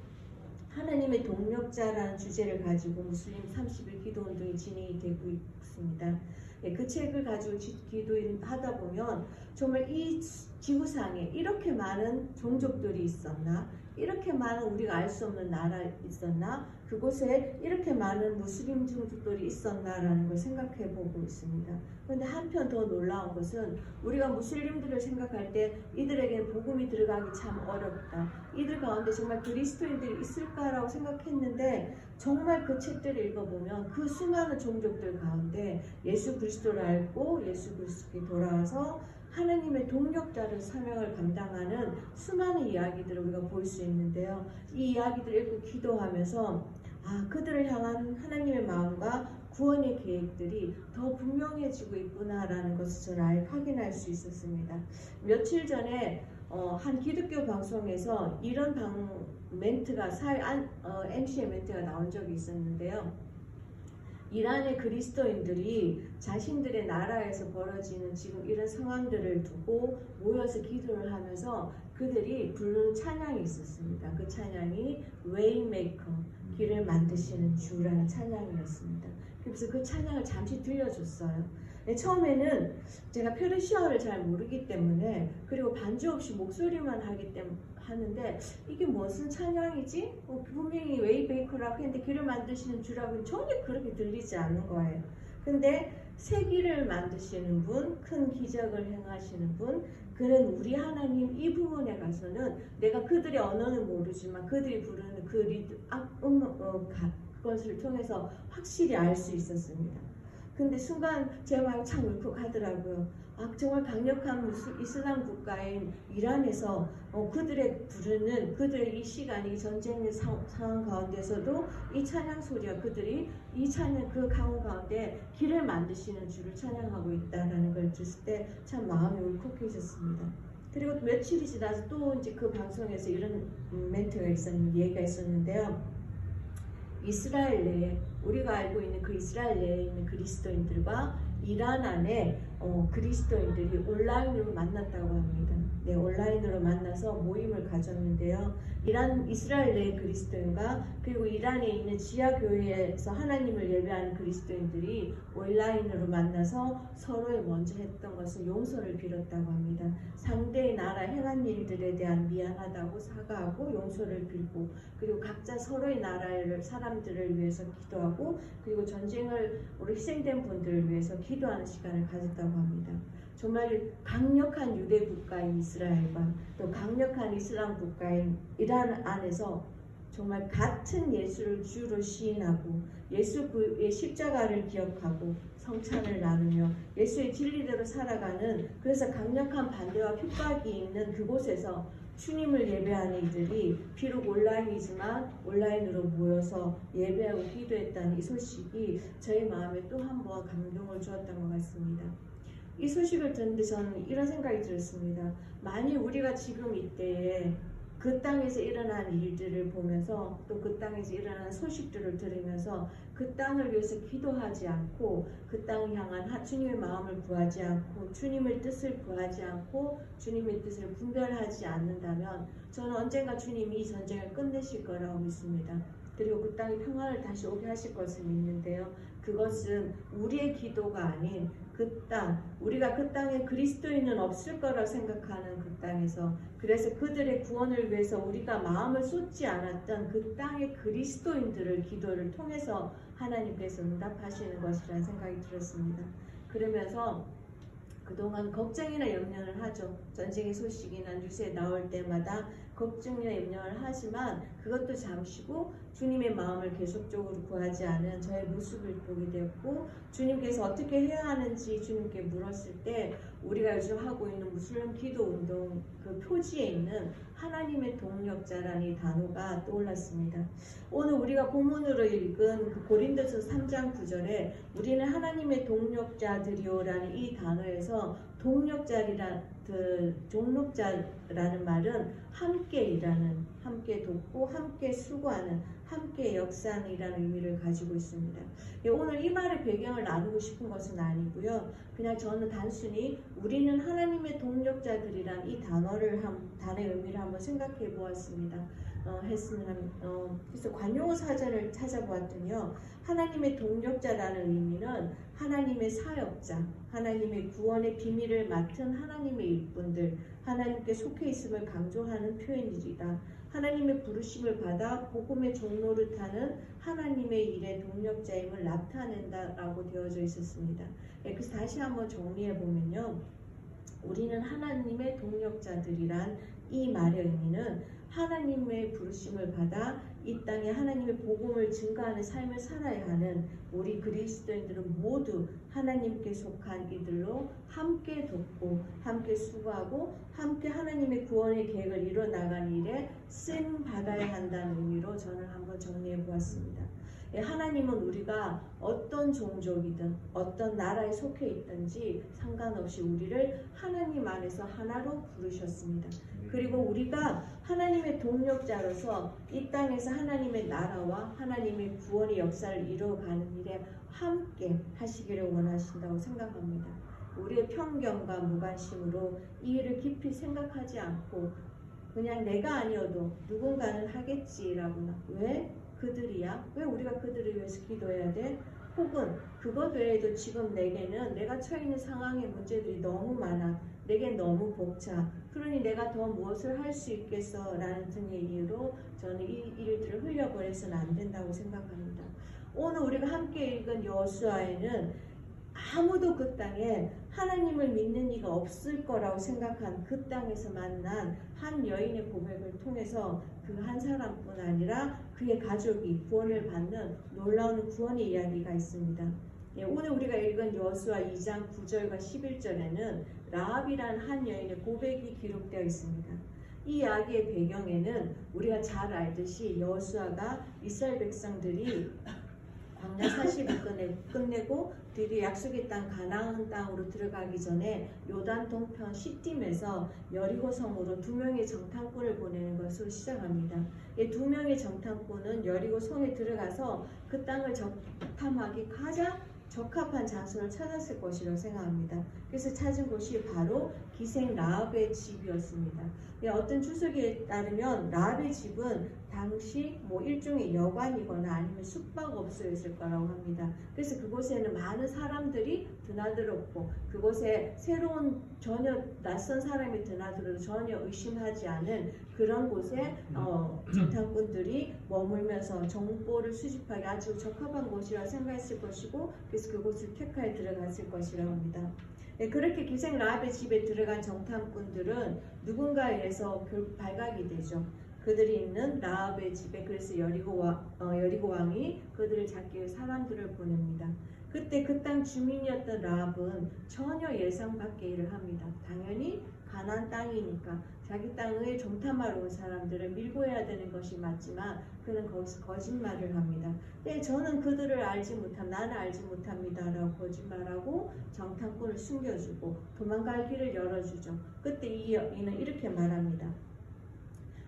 하나님의 동력자라는 주제를 가지고 무슬림 30일 기도운동이 진행이 되고 있습니다. 그 책을 가지고 기도하다 보면 정말 이 지구상에 이렇게 많은 종족들이 있었나? 이렇게 많은 우리가 알 수 없는 나라 있었나? 그곳에 이렇게 많은 무슬림 종족들이 있었나라는 걸 생각해 보고 있습니다. 그런데 한편 더 놀라운 것은 우리가 무슬림들을 생각할 때 이들에게는 복음이 들어가기 참 어렵다. 이들 가운데 정말 그리스도인들이 있을까라고 생각했는데 정말 그 책들을 읽어보면 그 수많은 종족들 가운데 예수 그리스도를 알고 예수 그리스도께 돌아와서 하나님의 동력자를 사명을 감당하는 수많은 이야기들을 우리가 볼 수 있는데요. 이 이야기들을 읽고 기도하면서 그들을 향한 하나님의 마음과 구원의 계획들이 더 분명해지고 있구나라는 것을 저는 확인할 수 있었습니다. 며칠 전에 한 기독교 방송에서 이런 멘트가 MC의 멘트가 나온 적이 있었는데요. 이란의 그리스도인들이 자신들의 나라에서 벌어지는 지금 이런 상황들을 두고 모여서 기도를 하면서 그들이 부르는 찬양이 있었습니다. 그 찬양이 Waymaker, 길을 만드시는 주라는 찬양이었습니다. 그래서 그 찬양을 잠시 들려줬어요. 처음에는 제가 페르시아어를 잘 모르기 때문에 그리고 반주 없이 목소리만 하는데 이게 무슨 찬양이지? 분명히 웨이베이커라고 했는데 길을 만드시는 주라고 전혀 그렇게 들리지 않는 거예요. 근데 새 길을 만드시는 분, 큰 기적을 행하시는 분, 그는 우리 하나님 이 부분에 가서는 내가 그들의 언어는 모르지만 그들이 부르는 그 그것을 통해서 확실히 알 수 있었습니다. 근데 순간 제 마음이 참 울컥하더라고요. 정말 강력한 이슬람 국가인 이란에서 그들의 이 시간이 전쟁의 상황 가운데서도 이 찬양 소리가 그들이 이 찬양 그 강호 가운데 길을 만드시는 주를 찬양하고 있다라는 걸 들었을 때 참 마음이 울컥해졌습니다. 그리고 며칠이 지나서 또 이제 그 방송에서 이런 얘기가 있었는데요. 이스라엘 내에 우리가 알고 있는 그 이스라엘 내에 있는 그리스도인들과 이란 안에 그리스도인들이 온라인으로 만났다고 합니다. 온라인으로 만나서 모임을 가졌는데요. 이스라엘 내의 그리스도인과 그리고 이란에 있는 지하 교회에서 하나님을 예배하는 그리스도인들이 온라인으로 만나서 서로에 먼저 했던 것은 용서를 빌었다고 합니다. 상대의 나라 행한 일들에 대한 미안하다고 사과하고 용서를 빌고 그리고 각자 서로의 나라를 사람들을 위해서 기도하고 그리고 전쟁을 우리 희생된 분들을 위해서 기도하는 시간을 가졌다고 합니다. 정말 강력한 유대 국가인 이스라엘과 또 강력한 이슬람 국가인 이란 안에서 정말 같은 예수를 주로 시인하고 예수의 십자가를 기억하고 성찬을 나누며 예수의 진리대로 살아가는 그래서 강력한 반대와 핍박이 있는 그곳에서 주님을 예배하는 이들이 비록 온라인이지만 온라인으로 모여서 예배하고 기도했다는 이 소식이 저희 마음에 또 한 번 감동을 주었던 것 같습니다. 이 소식을 듣는데 저는 이런 생각이 들었습니다. 만일 우리가 지금 이때에 그 땅에서 일어난 일들을 보면서 또 그 땅에서 일어난 소식들을 들으면서 그 땅을 위해서 기도하지 않고 그 땅을 향한 주님의 마음을 구하지 않고 주님의 뜻을 구하지 않고 주님의 뜻을 분별하지 않는다면 저는 언젠가 주님이 이 전쟁을 끝내실 거라고 믿습니다. 그리고 그 땅에 평화를 다시 오게 하실 것을 믿는데요. 그것은 우리의 기도가 아닌 그 땅, 우리가 그 땅에 그리스도인은 없을 거라 생각하는 그 땅에서, 그래서 그들의 구원을 위해서 우리가 마음을 쏟지 않았던 그 땅의 그리스도인들을 기도를 통해서 하나님께서 응답하시는 것이라는 생각이 들었습니다. 그러면서 그동안 걱정이나 염려를 하죠. 전쟁의 소식이나 뉴스에 나올 때마다 걱정이나 염려를 하지만 그것도 잠시고 주님의 마음을 계속적으로 구하지 않은 저의 모습을 보게 되었고, 주님께서 어떻게 해야 하는지 주님께 물었을 때 우리가 요즘 하고 있는 무슬림 기도 운동 그 표지에 있는 하나님의 동력자라는 이 단어가 떠올랐습니다. 오늘 우리가 본문으로 읽은 그 고린도서 3장 9절에 우리는 하나님의 동력자들이요라는 이 단어에서 동력자라는 말은 함께 일하는, 함께 돕고 함께 수고하는, 함께 역사하는이라는 의미를 가지고 있습니다. 오늘 이 말의 배경을 나누고 싶은 것은 아니고요. 그냥 저는 단순히 우리는 하나님의 동력자들이란 이 단어의 의미를 한번 생각해 보았습니다. 그래서 관용어 사전을 찾아보았더니요. 하나님의 동력자라는 의미는 하나님의 사역자, 하나님의 구원의 비밀을 맡은 하나님의 일꾼들, 하나님께 속해 있음을 강조하는 표현이다. 하나님의 부르심을 받아 복음의 종로를 타는 하나님의 일의 동력자임을 나타낸다라고 되어져 있었습니다. 그래서 다시 한번 정리해 보면요. 우리는 하나님의 동력자들이란 이 말의 의미는 하나님의 부르심을 받아 이 땅에 하나님의 복음을 증거하는 삶을 살아야 하는 우리 그리스도인들은 모두 하나님께 속한 이들로 함께 돕고 함께 수고하고 함께 하나님의 구원의 계획을 이뤄나가는 일에 쓰임 받아야 한다는 의미로 저는 한번 정리해 보았습니다. 하나님은 우리가 어떤 종족이든 어떤 나라에 속해 있든지 상관없이 우리를 하나님 안에서 하나로 부르셨습니다. 그리고 우리가 하나님의 동력자로서 이 땅에서 하나님의 나라와 하나님의 구원의 역사를 이루어가는 일에 함께 하시기를 원하신다고 생각합니다. 우리의 편견과 무관심으로 이 일을 깊이 생각하지 않고 그냥 내가 아니어도 누군가는 하겠지라고나, 왜 그들이야? 왜 우리가 그들을 위해서 기도해야 돼? 혹은 그것 외에도 지금 내게는 내가 처해 있는 상황의 문제들이 너무 많아, 내겐 너무 벅차, 그러니 내가 더 무엇을 할 수 있겠어? 라는 등의 이유로 저는 이 일들을 흘려버려서는 안 된다고 생각합니다. 오늘 우리가 함께 읽은 여호수아에는 아무도 그 땅에 하나님을 믿는 이가 없을 거라고 생각한 그 땅에서 만난 한 여인의 고백을 통해서 그 한 사람뿐 아니라 그의 가족이 구원을 받는 놀라운 구원의 이야기가 있습니다. 오늘 우리가 읽은 여호수아 2장 9절과 11절에는 라합이라는 한 여인의 고백이 기록되어 있습니다. 이 이야기의 배경에는 우리가 잘 알듯이 여호수아가 이스라엘 백성들이 광야 40일 끝내고 드디어 약속의 땅 가나안 땅으로 들어가기 전에 요단 동편 시딤에서 여리고 성으로 2명의 정탐꾼을 보내는 것으로 시작합니다. 이 2명의 정탐꾼은 여리고 성에 들어가서 그 땅을 정탐하기 가장 적합한 장소를 찾았을 것이라고 생각합니다. 그래서 찾은 곳이 바로 기생 라합의 집이었습니다. 어떤 추석에 따르면 라합의 집은 당시 일종의 여관이거나 아니면 숙박업소였을 거라고 합니다. 그래서 그곳에는 많은 사람들이 드나들었고 그곳에 새로운 전혀 낯선 사람이 드나들어도 전혀 의심하지 않은 그런 곳에 정탐꾼들이 머물면서 정보를 수집하기 아주 적합한 곳이라 생각했을 것이고, 그래서 그곳을 택하여 들어갔을 것이라고 합니다. 그렇게 기생 라합의 집에 들어간 정탐꾼들은 누군가에 의해서 발각이 되죠. 그들이 있는 라합의 집에. 그래서 여리고 왕이 그들을 잡기 위해 사람들을 보냅니다. 그때 그 땅 주민이었던 라합은 전혀 예상 밖의 일을 합니다. 당연히 가나안 땅이니까 자기 땅을 정탐하러 온 사람들을 밀고 해야 되는 것이 맞지만 그는 거기서 거짓말을 합니다. 저는 그들을 나는 알지 못합니다 라고 거짓말하고 정탐꾼을 숨겨주고 도망갈 길을 열어주죠. 그때 이는 이렇게 말합니다.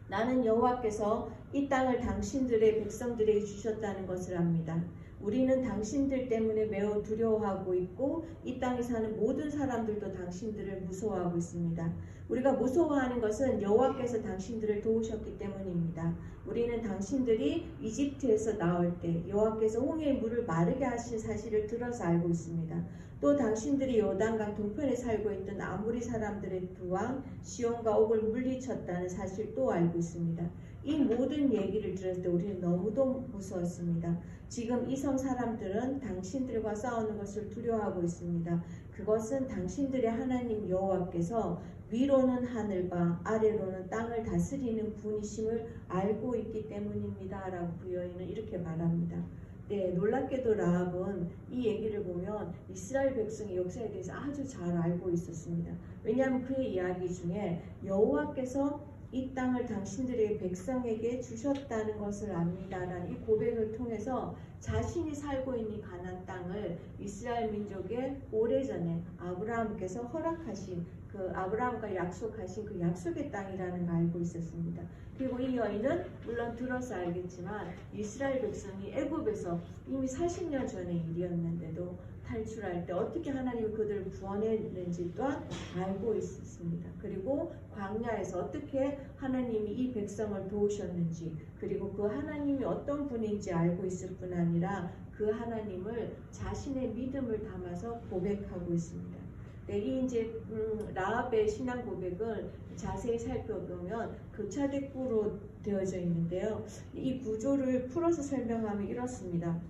나는 여호와께서 이 땅을 당신들의 백성들에게 주셨다는 것을 압니다. 우리는 당신들 때문에 매우 두려워하고 있고 이 땅에 사는 모든 사람들도 당신들을 무서워하고 있습니다. 우리가 무서워하는 것은 여호와께서 당신들을 도우셨기 때문입니다. 우리는 당신들이 이집트에서 나올 때 여호와께서 홍해의 물을 마르게 하신 사실을 들어서 알고 있습니다. 또 당신들이 요단강 동편에 살고 있던 아모리 사람들의 두 왕 시온과 옥을 물리쳤다는 사실도 알고 있습니다. 이 모든 얘기를 들었을 때 우리는 너무도 무서웠습니다. 지금 이 성 사람들은 당신들과 싸우는 것을 두려워하고 있습니다. 그것은 당신들의 하나님 여호와께서 위로는 하늘과 아래로는 땅을 다스리는 분이심을 알고 있기 때문입니다. 라고 그 여인은 이렇게 말합니다. 네, 놀랍게도 라합은 이 얘기를 보면 이스라엘 백성의 역사에 대해서 아주 잘 알고 있었습니다. 왜냐하면 그의 이야기 중에 여호와께서 이 땅을 당신들의 백성에게 주셨다는 것을 압니다라는 이 고백을 통해서 자신이 살고 있는 가나안 땅을 이스라엘 민족의 오래전에 아브라함께서 허락하신 그 아브라함과 약속하신 그 약속의 땅이라는 걸 알고 있었습니다. 그리고 이 여인은 물론 들어서 알겠지만 이스라엘 백성이 애굽에서 이미 40년 전의 일이었는데도 탈출할 때 어떻게 하나님이 그들을 구원했는지 또한 알고 있었습니다. 그리고 광야에서 어떻게 하나님이 이 백성을 도우셨는지 그리고 그 하나님이 어떤 분인지 알고 있을 뿐 아니라 그 하나님을 자신의 믿음을 담아서 고백하고 있습니다. 네, 이 이제 라합의 신앙 고백을 자세히 살펴보면 교차대꾸로 되어져 있는데요. 이 구조를 풀어서 설명하면 이렇습니다.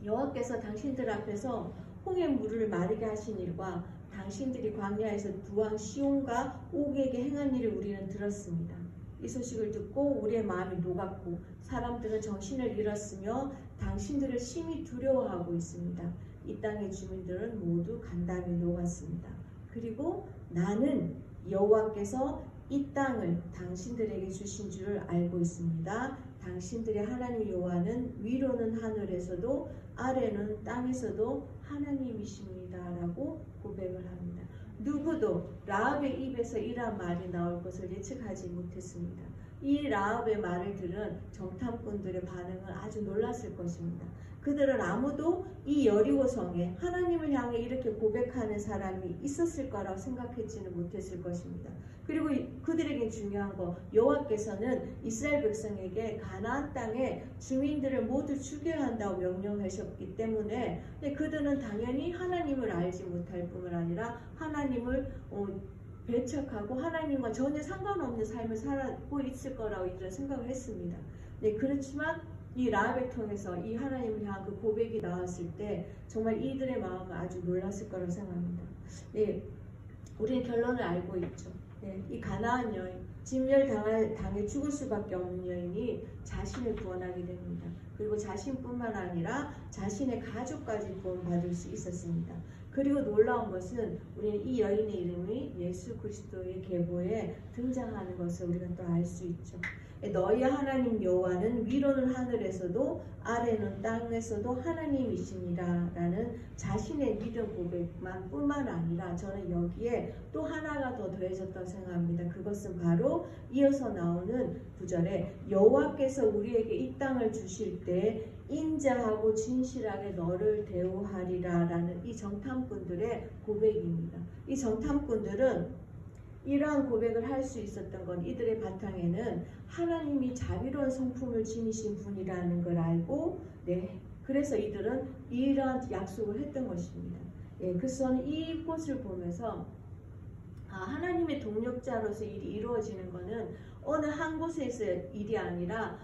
여호와께서 당신들 앞에서 홍해 물을 마르게 하신 일과 당신들이 광야에서 두 왕 시온과 옥에게 행한 일을 우리는 들었습니다. 이 소식을 듣고 우리의 마음이 녹았고 사람들은 정신을 잃었으며 당신들을 심히 두려워하고 있습니다. 이 땅의 주민들은 모두 간담이 녹았습니다. 그리고 나는 여호와께서 이 땅을 당신들에게 주신 줄을 알고 있습니다. 당신들의 하나님 여호와는 위로는 하늘에서도 아래는 땅에서도 하나님이십니다. 라고 고백을 합니다. 누구도 라합의 입에서 이러한 말이 나올 것을 예측하지 못했습니다. 이 라합의 말을 들은 정탐꾼들의 반응은 아주 놀랐을 것입니다. 그들은 아무도 이 여리고성에 하나님을 향해 이렇게 고백하는 사람이 있었을 거라고 생각했지는 못했을 것입니다. 그리고 그들에게 중요한 거 여호와께서는 이스라엘 백성에게 가나안 땅에 주민들을 모두 죽여야 한다고 명령하셨기 때문에 그들은 당연히 하나님을 알지 못할 뿐만 아니라 하나님을 배척하고 하나님과 전혀 상관없는 삶을 살고 있을 거라고 이들은 생각을 했습니다. 네, 그렇지만 이 라합을 통해서 이 하나님을 향한 그 고백이 나왔을 때 정말 이들의 마음은 아주 놀랐을 거라고 생각합니다. 네, 우리는 결론을 알고 있죠. 네, 이 가나안 여인, 진멸당해 죽을 수밖에 없는 여인이 자신을 구원하게 됩니다. 그리고 자신뿐만 아니라 자신의 가족까지 구원받을 수 있었습니다. 그리고 놀라운 것은 우리는 이 여인의 이름이 예수 그리스도의 계보에 등장하는 것을 우리가 또 알 수 있죠. 너희 하나님 여호와는 위로는 하늘에서도 아래는 땅에서도 하나님이십니다. 라는 자신의 믿음 고백만 뿐만 아니라 저는 여기에 또 하나가 더 더해졌다고 생각합니다. 그것은 바로 이어서 나오는 9절에 여호와께서 우리에게 이 땅을 주실 때 인자하고 진실하게 너를 대우하리라 라는 이 정탐꾼들의 고백입니다. 이 정탐꾼들은 이러한 고백을 할 수 있었던 건 이들의 바탕에는 하나님이 자비로운 성품을 지니신 분이라는 걸 알고 그래서 이들은 이러한 약속을 했던 것입니다. 그래서 저는 이곳을 보면서 하나님의 동력자로서 일이 이루어지는 것은 어느 한 곳에서의 일이 아니라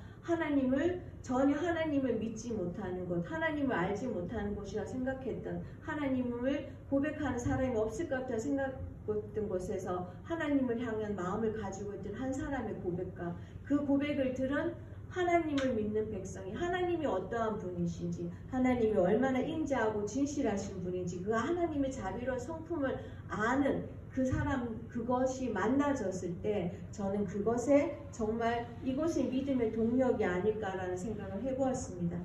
전혀 하나님을 믿지 못하는 곳, 하나님을 알지 못하는 곳이라 생각했던 하나님을 고백하는 사람이 없을 것 같아 생각했던 곳에서 하나님을 향한 마음을 가지고 있던 한 사람의 고백과 그 고백을 들은 하나님을 믿는 백성이 하나님이 어떠한 분이신지 하나님이 얼마나 인자하고 진실하신 분인지 그 하나님의 자비로운 성품을 아는 그 사람 그것이 만나졌을 때 저는 그것에 정말 이것이 믿음의 동력이 아닐까라는 생각을 해보았습니다.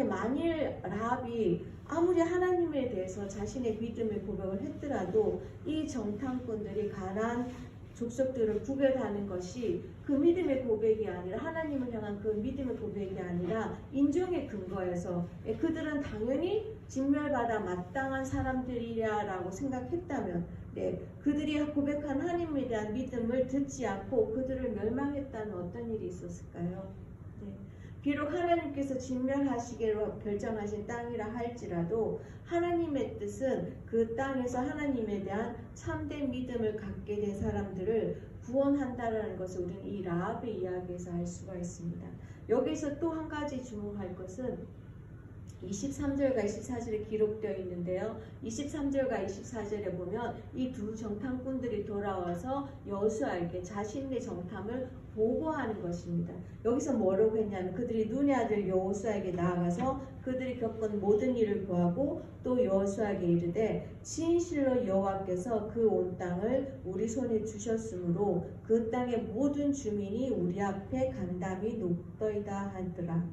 만일 라합이 아무리 하나님에 대해서 자신의 믿음의 고백을 했더라도 이 정탐꾼들이 가나안 족속들을 구별하는 것이 그 믿음의 고백이 아니라 하나님을 향한 그 믿음의 고백이 아니라 인종의 근거에서 그들은 당연히 진멸받아 마땅한 사람들이야라고 생각했다면 그들이 고백한 하나님에 대한 믿음을 듣지 않고 그들을 멸망했다는 어떤 일이 있었을까요? 비록 하나님께서 진멸하시기로 결정하신 땅이라 할지라도 하나님의 뜻은 그 땅에서 하나님에 대한 참된 믿음을 갖게 된 사람들을 구원한다라는 것을 우리는 이 라합의 이야기에서 알 수가 있습니다. 여기서 또 한 가지 주목할 것은 23절과 24절에 기록되어 있는데요. 23절과 24절에 보면 이 두 정탐꾼들이 돌아와서 여호수아에게 자신의 정탐을 보고하는 것입니다. 여기서 뭐라고 했냐면 그들이 눈의 아들 여호수아에게 나아가서 그들이 겪은 모든 일을 고하고 또 여호수아에게 이르되 진실로 여호와께서 그 온 땅을 우리 손에 주셨으므로 그 땅의 모든 주민이 우리 앞에 간담이 높더이다 하더라.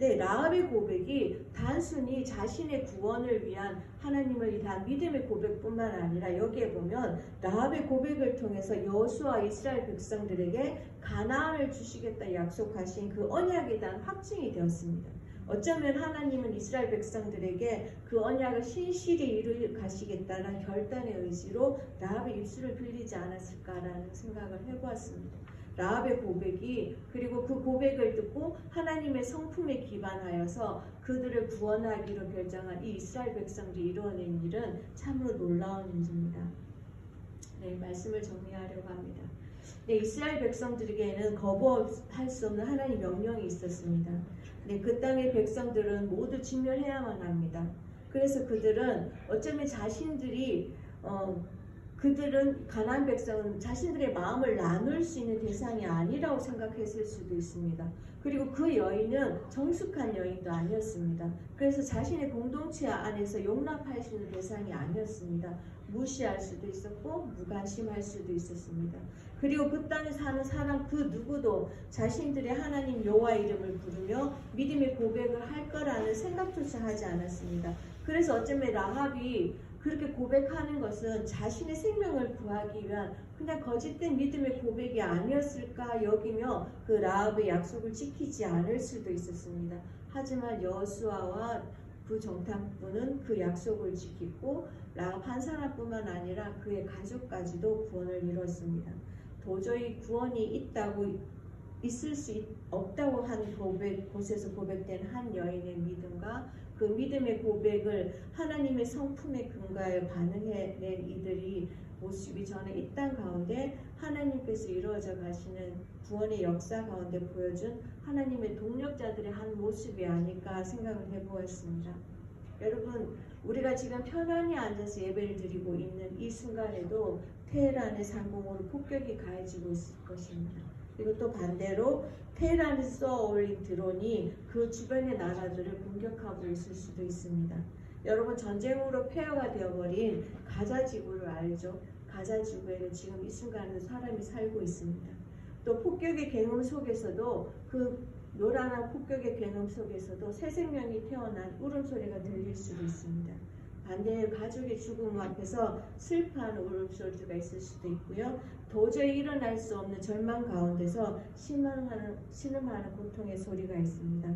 라합의 고백이 단순히 자신의 구원을 위한 하나님을 위한 믿음의 고백뿐만 아니라 여기에 보면 라합의 고백을 통해서 여호수아 이스라엘 백성들에게 가나안을 주시겠다 약속하신 그 언약에 대한 확증이 되었습니다. 어쩌면 하나님은 이스라엘 백성들에게 그 언약을 신실히 이루 가시겠다는 결단의 의지로 라합의 입술을 빌리지 않았을까라는 생각을 해보았습니다. 라합의 고백이 그리고 그 고백을 듣고 하나님의 성품에 기반하여서 그들을 구원하기로 결정한 이 이스라엘 백성들이 이루어낸 일은 참으로 놀라운 일입니다. 말씀을 정리하려고 합니다. 이스라엘 백성들에게는 거부할 수 없는 하나님의 명령이 있었습니다. 그 땅의 백성들은 모두 진멸해야만 합니다. 그래서 그들은 어쩌면 그들은 가나안 백성은 자신들의 마음을 나눌 수 있는 대상이 아니라고 생각했을 수도 있습니다. 그리고 그 여인은 정숙한 여인도 아니었습니다. 그래서 자신의 공동체 안에서 용납할 수 있는 대상이 아니었습니다. 무시할 수도 있었고 무관심할 수도 있었습니다. 그리고 그 땅에 사는 사람 그 누구도 자신들의 하나님 여호와 이름을 부르며 믿음의 고백을 할 거라는 생각조차 하지 않았습니다. 그래서 어쩌면 라합이 그렇게 고백하는 것은 자신의 생명을 구하기 위한 그냥 거짓된 믿음의 고백이 아니었을까 여기며 그 라합의 약속을 지키지 않을 수도 있었습니다. 하지만 여호수아와 그 정탐꾼은 그 약속을 지키고 라합 한 사람뿐만 아니라 그의 가족까지도 구원을 이뤘습니다. 도저히 구원이 있을 수 없다고 한 곳에서 고백된 한 여인의 믿음과 그 믿음의 고백을 하나님의 성품에 근거하여 반응해낸 이들이 모습이 저는 이 땅 가운데 하나님께서 이루어져 가시는 구원의 역사 가운데 보여준 하나님의 동력자들의 한 모습이 아닐까 생각을 해보았습니다. 여러분, 우리가 지금 편안히 앉아서 예배를 드리고 있는 이 순간에도 테헤란의 상공으로 폭격이 가해지고 있을 것입니다. 그리고 또 반대로 테헤란에서 쏘아올린 드론이 그 주변의 나라들을 공격하고 있을 수도 있습니다. 여러분, 전쟁으로 폐허가 되어버린 가자 지구를 알죠? 가자 지구에는 지금 이 순간에도 사람이 살고 있습니다. 또 폭격의 굉음 속에서도 그 요란한 폭격의 굉음 속에서도 새 생명이 태어난 울음소리가 들릴 수도 있습니다. 반대에 가족의 죽음 앞에서 슬퍼하는 울음소리가 있을 수도 있고요. 도저히 일어날 수 없는 절망 가운데서 신음하는 고통의 소리가 있습니다.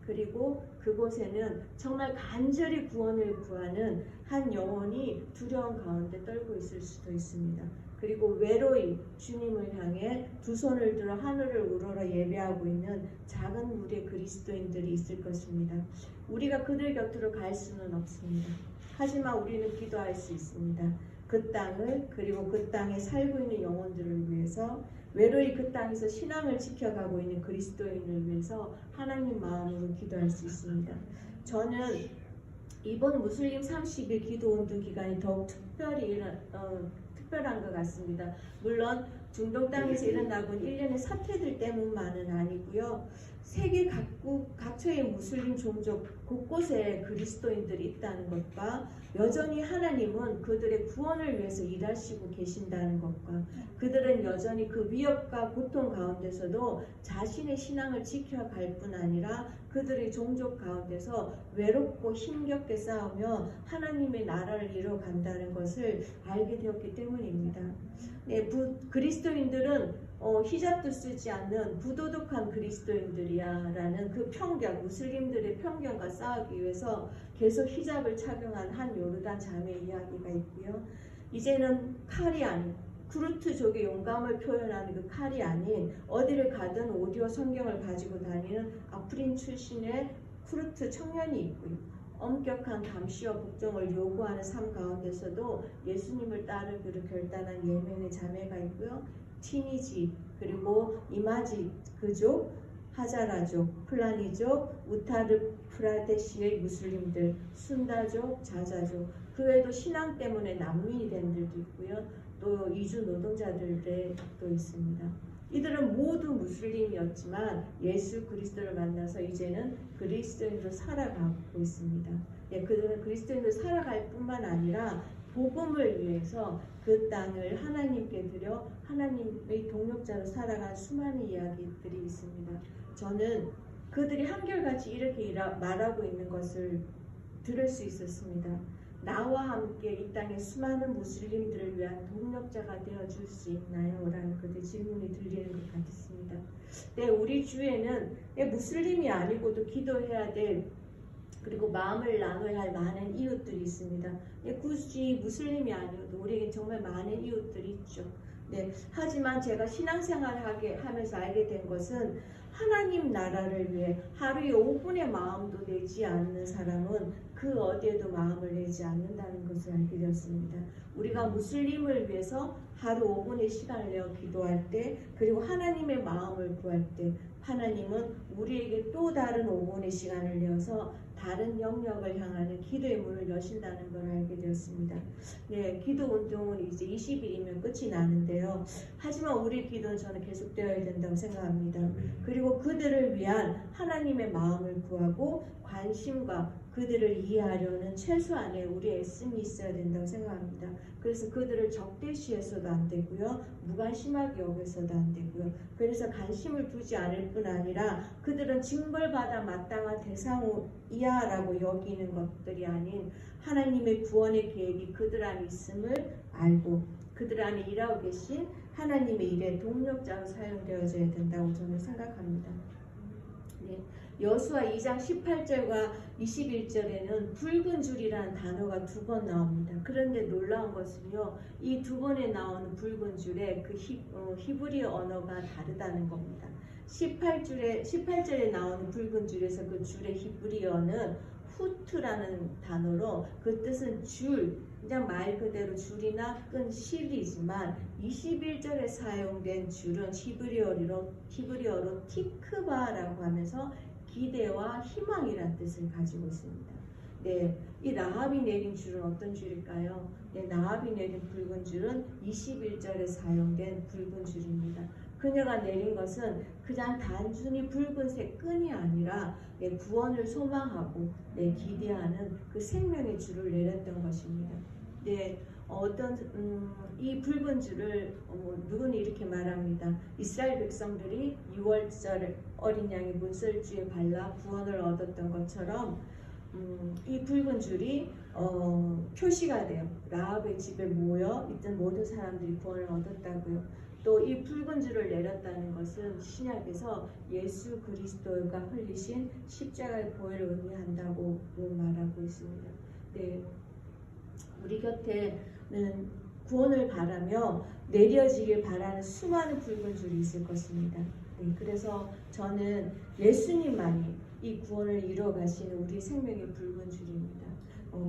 그리고 그곳에는 정말 간절히 구원을 구하는 한 영혼이 두려움 가운데 떨고 있을 수도 있습니다. 그리고 외로이 주님을 향해 두 손을 들어 하늘을 우러러 예배하고 있는 작은 무리의 그리스도인들이 있을 것입니다. 우리가 그들 곁으로 갈 수는 없습니다. 하지만 우리는 기도할 수 있습니다. 그 땅을 그리고 그 땅에 살고 있는 영혼들을 위해서 외로이 그 땅에서 신앙을 지켜가고 있는 그리스도인을 위해서 하나님 마음으로 기도할 수 있습니다. 저는 이번 무슬림 30일 기도운동 기간이 더욱 특별한 것 같습니다. 물론 중동 땅에서 일어나고 1년의 사태들 때문만은 아니고요. 세계 각처의 무슬림 종족 곳곳에 그리스도인들이 있다는 것과 여전히 하나님은 그들의 구원을 위해서 일하시고 계신다는 것과 그들은 여전히 그 위협과 고통 가운데서도 자신의 신앙을 지켜갈 뿐 아니라 그들의 종족 가운데서 외롭고 힘겹게 싸우며 하나님의 나라를 이뤄간다는 것을 알게 되었기 때문입니다. 네, 그리스도인들은 히잡도 쓰지 않는 부도덕한 그리스도인들이야 라는 그 편견, 무슬림들의 편견과 싸우기 위해서 계속 히잡을 착용한 한 요르단 자매 이야기가 있고요. 이제는 칼이 아닌 쿠르트족의 용감을 표현하는 그 칼이 아닌 어디를 가든 오디오 성경을 가지고 다니는 아프린 출신의 쿠르트 청년이 있고요. 엄격한 감시와 복종을 요구하는 삶 가운데서도 예수님을 따르기로 결단한 예멘의 자매가 있고요. 티니지 그리고 이마지 그족, 하자라족, 플라니족, 우타르 프라데시의 무슬림들, 순다족, 자자족 그 외에도 신앙 때문에 난민이 된 들도 있고요. 또 이주 노동자들도 있습니다. 이들은 모두 무슬림이었지만 예수 그리스도를 만나서 이제는 그리스도인으로 살아가고 있습니다. 예, 그들은 그리스도인으로 살아갈 뿐만 아니라 복음을 위해서 그 땅을 하나님께 드려 하나님의 동역자로 살아간 수많은 이야기들이 있습니다. 저는 그들이 한결같이 이렇게 말하고 있는 것을 들을 수 있었습니다. 나와 함께 이 땅의 수많은 무슬림들을 위한 동력자가 되어줄 수 있나요? 라는 그들의 질문이 들리는 것 같습니다. 네, 우리 주에는 무슬림이 아니고도 기도해야 될 그리고 마음을 나눠야 할 많은 이웃들이 있습니다. 굳이 무슬림이 아니어도 우리에게 정말 많은 이웃들이 있죠. 네, 하지만 제가 신앙생활을 하면서 알게 된 것은 하나님 나라를 위해 하루에 5분의 마음도 내지 않는 사람은 그 어디에도 마음을 내지 않는다는 것을 알게 되었습니다. 우리가 무슬림을 위해서 하루 5분의 시간을 내어 기도할 때 그리고 하나님의 마음을 구할 때 하나님은 우리에게 또 다른 5분의 시간을 내어서 다른 영역을 향하는 기도의 문을 여신다는 걸 알게 되었습니다. 네, 기도 운동은 이제 20일이면 끝이 나는데요. 하지만 우리 기도는 저는 계속되어야 된다고 생각합니다. 그리고 그들을 위한 하나님의 마음을 구하고 관심과 그들을 이해하려는 최소한의 우리의 애씀이 있어야 된다고 생각합니다. 그래서 그들을 적대시해서도 안 되고요. 무관심하게 여겨서도 안 되고요. 그래서 관심을 두지 않을 뿐 아니라 그들은 징벌받아 마땅한 대상이야라고 여기는 것들이 아닌 하나님의 구원의 계획이 그들 안에 있음을 알고 그들 안에 일하고 계신 하나님의 일에 동력자로 사용되어져야 된다고 저는 생각합니다. 네. 여수와 2장 18절과 21절에는 붉은 줄이라는 단어가 2번 나옵니다. 그런데 놀라운 것은요, 이 2번에 나오는 붉은 줄에 그 히브리어 언어가 다르다는 겁니다. 18절에 나오는 붉은 줄에서 그 줄의 히브리어는 후트라는 단어로 그 뜻은 줄, 그냥 말 그대로 줄이나 끈 실이지만 21절에 사용된 줄은 히브리어로 티크바라고 하면서 기대와 희망이라는 뜻을 가지고 있습니다. 네, 이 라합이 내린 줄은 어떤 줄일까요? 네, 라합이 내린 붉은 줄은 21절에 사용된 붉은 줄입니다. 그녀가 내린 것은 그냥 단순히 붉은색 끈이 아니라 구원을 소망하고 기대하는 그 생명의 줄을 내렸던 것입니다. 네, 이 붉은 줄을 누구는 이렇게 말합니다. 이스라엘 백성들이 6월절 어린 양의 문설주에 발라 구원을 얻었던 것처럼 이 붉은 줄이 표시가 돼요. 라합의 집에 모여 있던 모든 사람들이 구원을 얻었다고요. 또 이 붉은 줄을 내렸다는 것은 신약에서 예수 그리스도가 흘리신 십자가의 보혈을 의미한다고 말하고 있습니다. 네, 우리 곁에는 구원을 바라며 내려지길 바라는 수많은 붉은 줄이 있을 것입니다. 네, 그래서 저는 예수님만이 이 구원을 이루어 가시는 우리 생명의 붉은 줄입니다.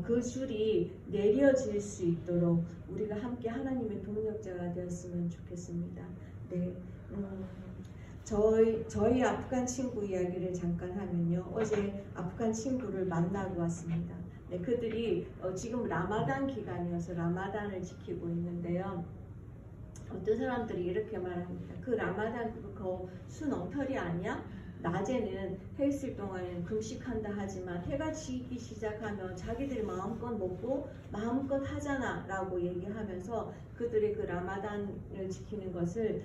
그 줄이 내려질 수 있도록 우리가 함께 하나님의 동력자가 되었으면 좋겠습니다. 네, 저희 아프간 친구 이야기를 잠깐 하면요. 어제 아프간 친구를 만나고 왔습니다. 네, 그들이 지금 라마단 기간이어서 라마단을 지키고 있는데요. 어떤 사람들이 이렇게 말합니다. 그 라마단 그거 수 엉터리 아니야? 낮에는 해 있을 동안에는 금식한다 하지만 해가 지기 시작하면 자기들이 마음껏 먹고 마음껏 하잖아 라고 얘기하면서 그들의 그 라마단을 지키는 것을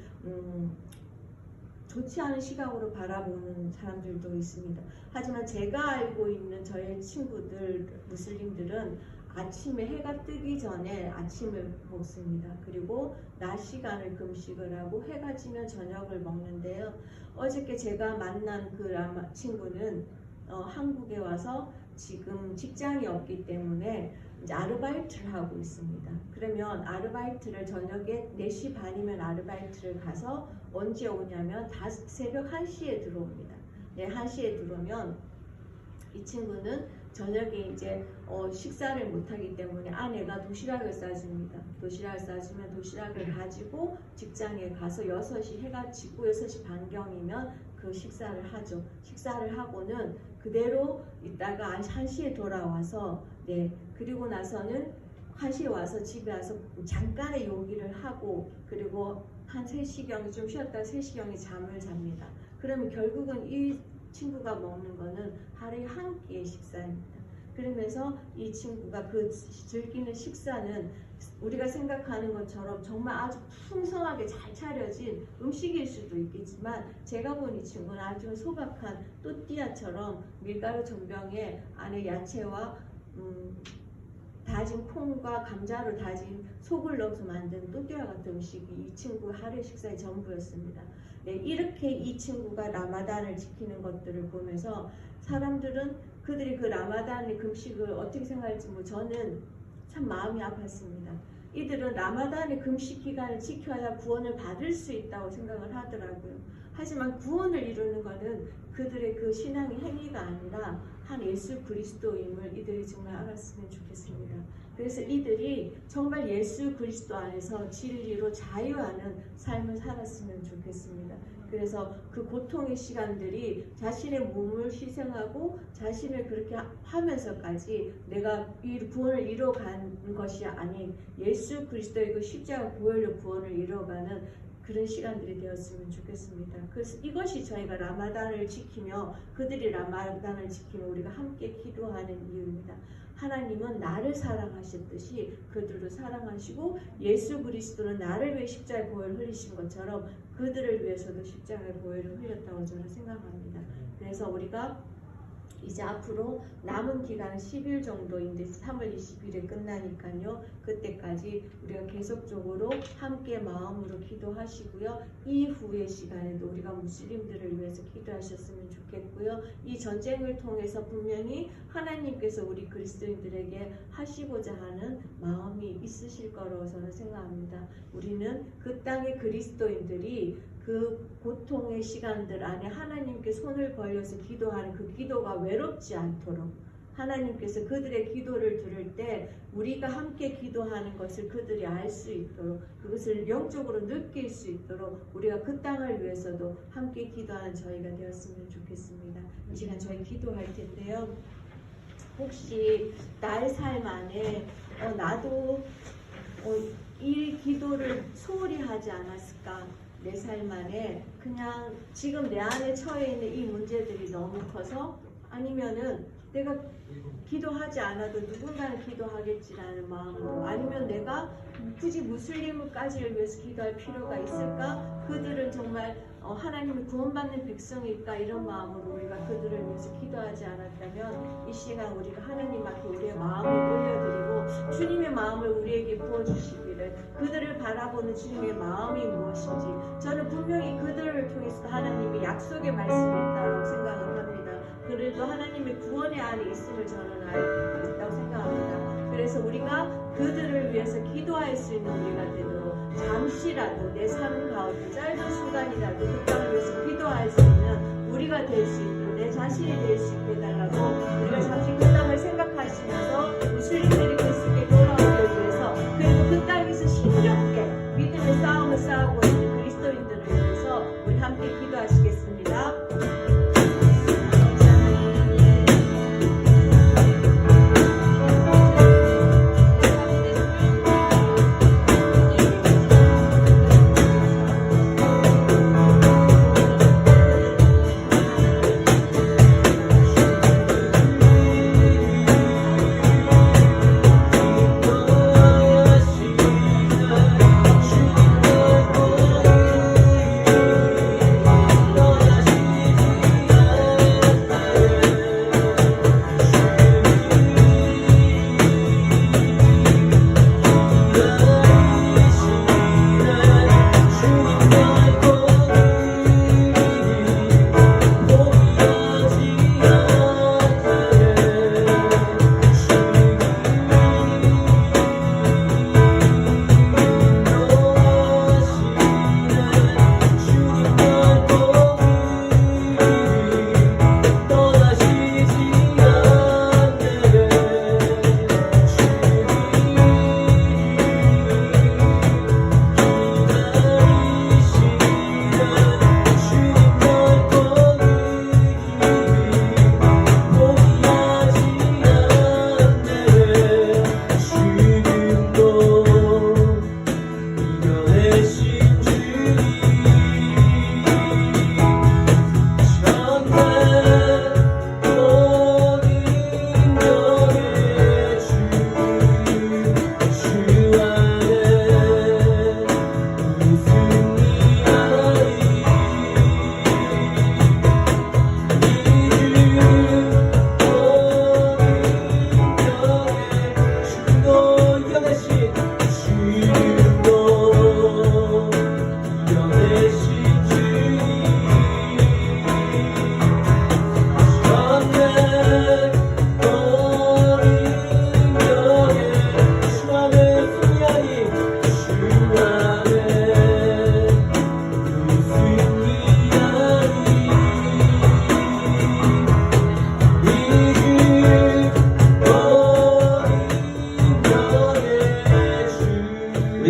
좋지 않은 시각으로 바라보는 사람들도 있습니다. 하지만 제가 알고 있는 저의 친구들, 무슬림들은 아침에 해가 뜨기 전에 아침을 먹습니다. 그리고 낮 시간을 금식을 하고 해가 지면 저녁을 먹는데요. 어저께 제가 만난 그 친구는 한국에 와서 지금 직장이 없기 때문에 이제 아르바이트를 하고 있습니다. 그러면 아르바이트를 저녁에 4시 반이면 아르바이트를 가서 언제 오냐면 새벽 1시에 들어옵니다. 네, 1시에 들어오면 이 친구는 저녁에 이제 식사를 못하기 때문에 아내가 도시락을 싸줍니다. 도시락을 싸주면 도시락을 가지고 직장에 가서 6시 해가 지고 6시 반경이면 그 식사를 하죠. 식사를 하고는 그대로 있다가 1시에 돌아와서 그리고 나서는 1시에 와서 집에 와서 잠깐의 요기를 하고 그리고 한 3시경에 좀 쉬었다가 3시경에 잠을 잡니다. 그러면 결국은 이 친구가 먹는 거는 하루에 한 끼의 식사입니다. 그러면서 이 친구가 그 즐기는 식사는 우리가 생각하는 것처럼 정말 아주 풍성하게 잘 차려진 음식일 수도 있겠지만 제가 본 이 친구는 아주 소박한 또띠아처럼 밀가루 전병에 안에 야채와 다진 콩과 감자로 다진 속을 넣어서 만든 또띠아 같은 음식이 이 친구 하루의 식사의 전부였습니다. 네, 이렇게 이 친구가 라마단을 지키는 것들을 보면서 사람들은 그들이 그 라마단의 금식을 어떻게 생각할지 저는 참 마음이 아팠습니다. 이들은 라마단의 금식 기간을 지켜야 구원을 받을 수 있다고 생각을 하더라고요. 하지만 구원을 이루는 것은 그들의 그 신앙의 행위가 아니라 한 예수 그리스도임을 이들이 정말 알았으면 좋겠습니다. 그래서 이들이 정말 예수 그리스도 안에서 진리로 자유하는 삶을 살았으면 좋겠습니다. 그래서 그 고통의 시간들이 자신의 몸을 희생하고 자신을 그렇게 하면서까지 내가 이 구원을 이뤄간 것이 아닌 예수 그리스도의 그 십자가 보혈로 구원을 이뤄가는 그런 시간들이 되었으면 좋겠습니다. 그래서 이것이 저희가 라마단을 지키며 그들이 라마단을 지키며 우리가 함께 기도하는 이유입니다. 하나님은 나를 사랑하셨듯이 그들도 사랑하시고 예수 그리스도는 나를 위해 십자가의 보혈을 흘리신 것처럼 그들을 위해서도 십자가의 보혈을 흘렸다고 저는 생각합니다. 그래서 우리가 이제 앞으로 남은 기간은 10일 정도인데 3월 20일에 끝나니까요. 그때까지 우리가 계속적으로 함께 마음으로 기도하시고요. 이후의 시간에도 우리가 무슬림들을 위해서 기도하셨으면 좋겠고요. 이 전쟁을 통해서 분명히 하나님께서 우리 그리스도인들에게 하시고자 하는 마음이 있으실 거라고 저는 생각합니다. 우리는 그 땅의 그리스도인들이 그 고통의 시간들 안에 하나님께 손을 벌려서 기도하는 그 기도가 외롭지 않도록 하나님께서 그들의 기도를 들을 때 우리가 함께 기도하는 것을 그들이 알 수 있도록 그것을 영적으로 느낄 수 있도록 우리가 그 땅을 위해서도 함께 기도하는 저희가 되었으면 좋겠습니다. 이 시간 저희 기도할 텐데요. 혹시 나의 삶 안에 나도 이 기도를 소홀히 하지 않았을까? 내 삶 안에 그냥 지금 내 안에 처해 있는 이 문제들이 너무 커서 아니면은 내가 기도하지 않아도 누군가는 기도하겠지라는 마음으로 아니면 내가 굳이 무슬림까지를 위해서 기도할 필요가 있을까? 그들은 정말 하나님이 구원받는 백성일까? 이런 마음으로 우리가 그들을 위해서 기도하지 않았다면 이 시간 우리가 하나님 앞에 우리의 마음을 올려드리고 주님의 마음을 우리에게 부어주시기를 그들을 바라보는 주님의 마음이 무엇인지 저는 분명히 그들을 통해서 하나님의 약속의 말씀이 있다고 생각을 합니다. 그들도 하나님의 구원의 안에 있음을 저는 알고 있다고 생각합니다. 그래서 우리가 그들을 위해서 기도할 수 있는 우리가 되도록 잠시라도 내 삶 가운데 짧은 순간이라도 그 땅을 위해서 기도할 수 있는 우리가 될 수 있도록 내 자신이 될 수 있게 해달라고 우리가 잠시 그 땅을 생각하시면서 무슬림들이 그리스도께 돌아오기 위해서 그리고 그 땅에서 힘겹게 믿음의 싸움을 싸우고 있는 그리스도인들을 위해서 우리 함께 기도하시겠습니다.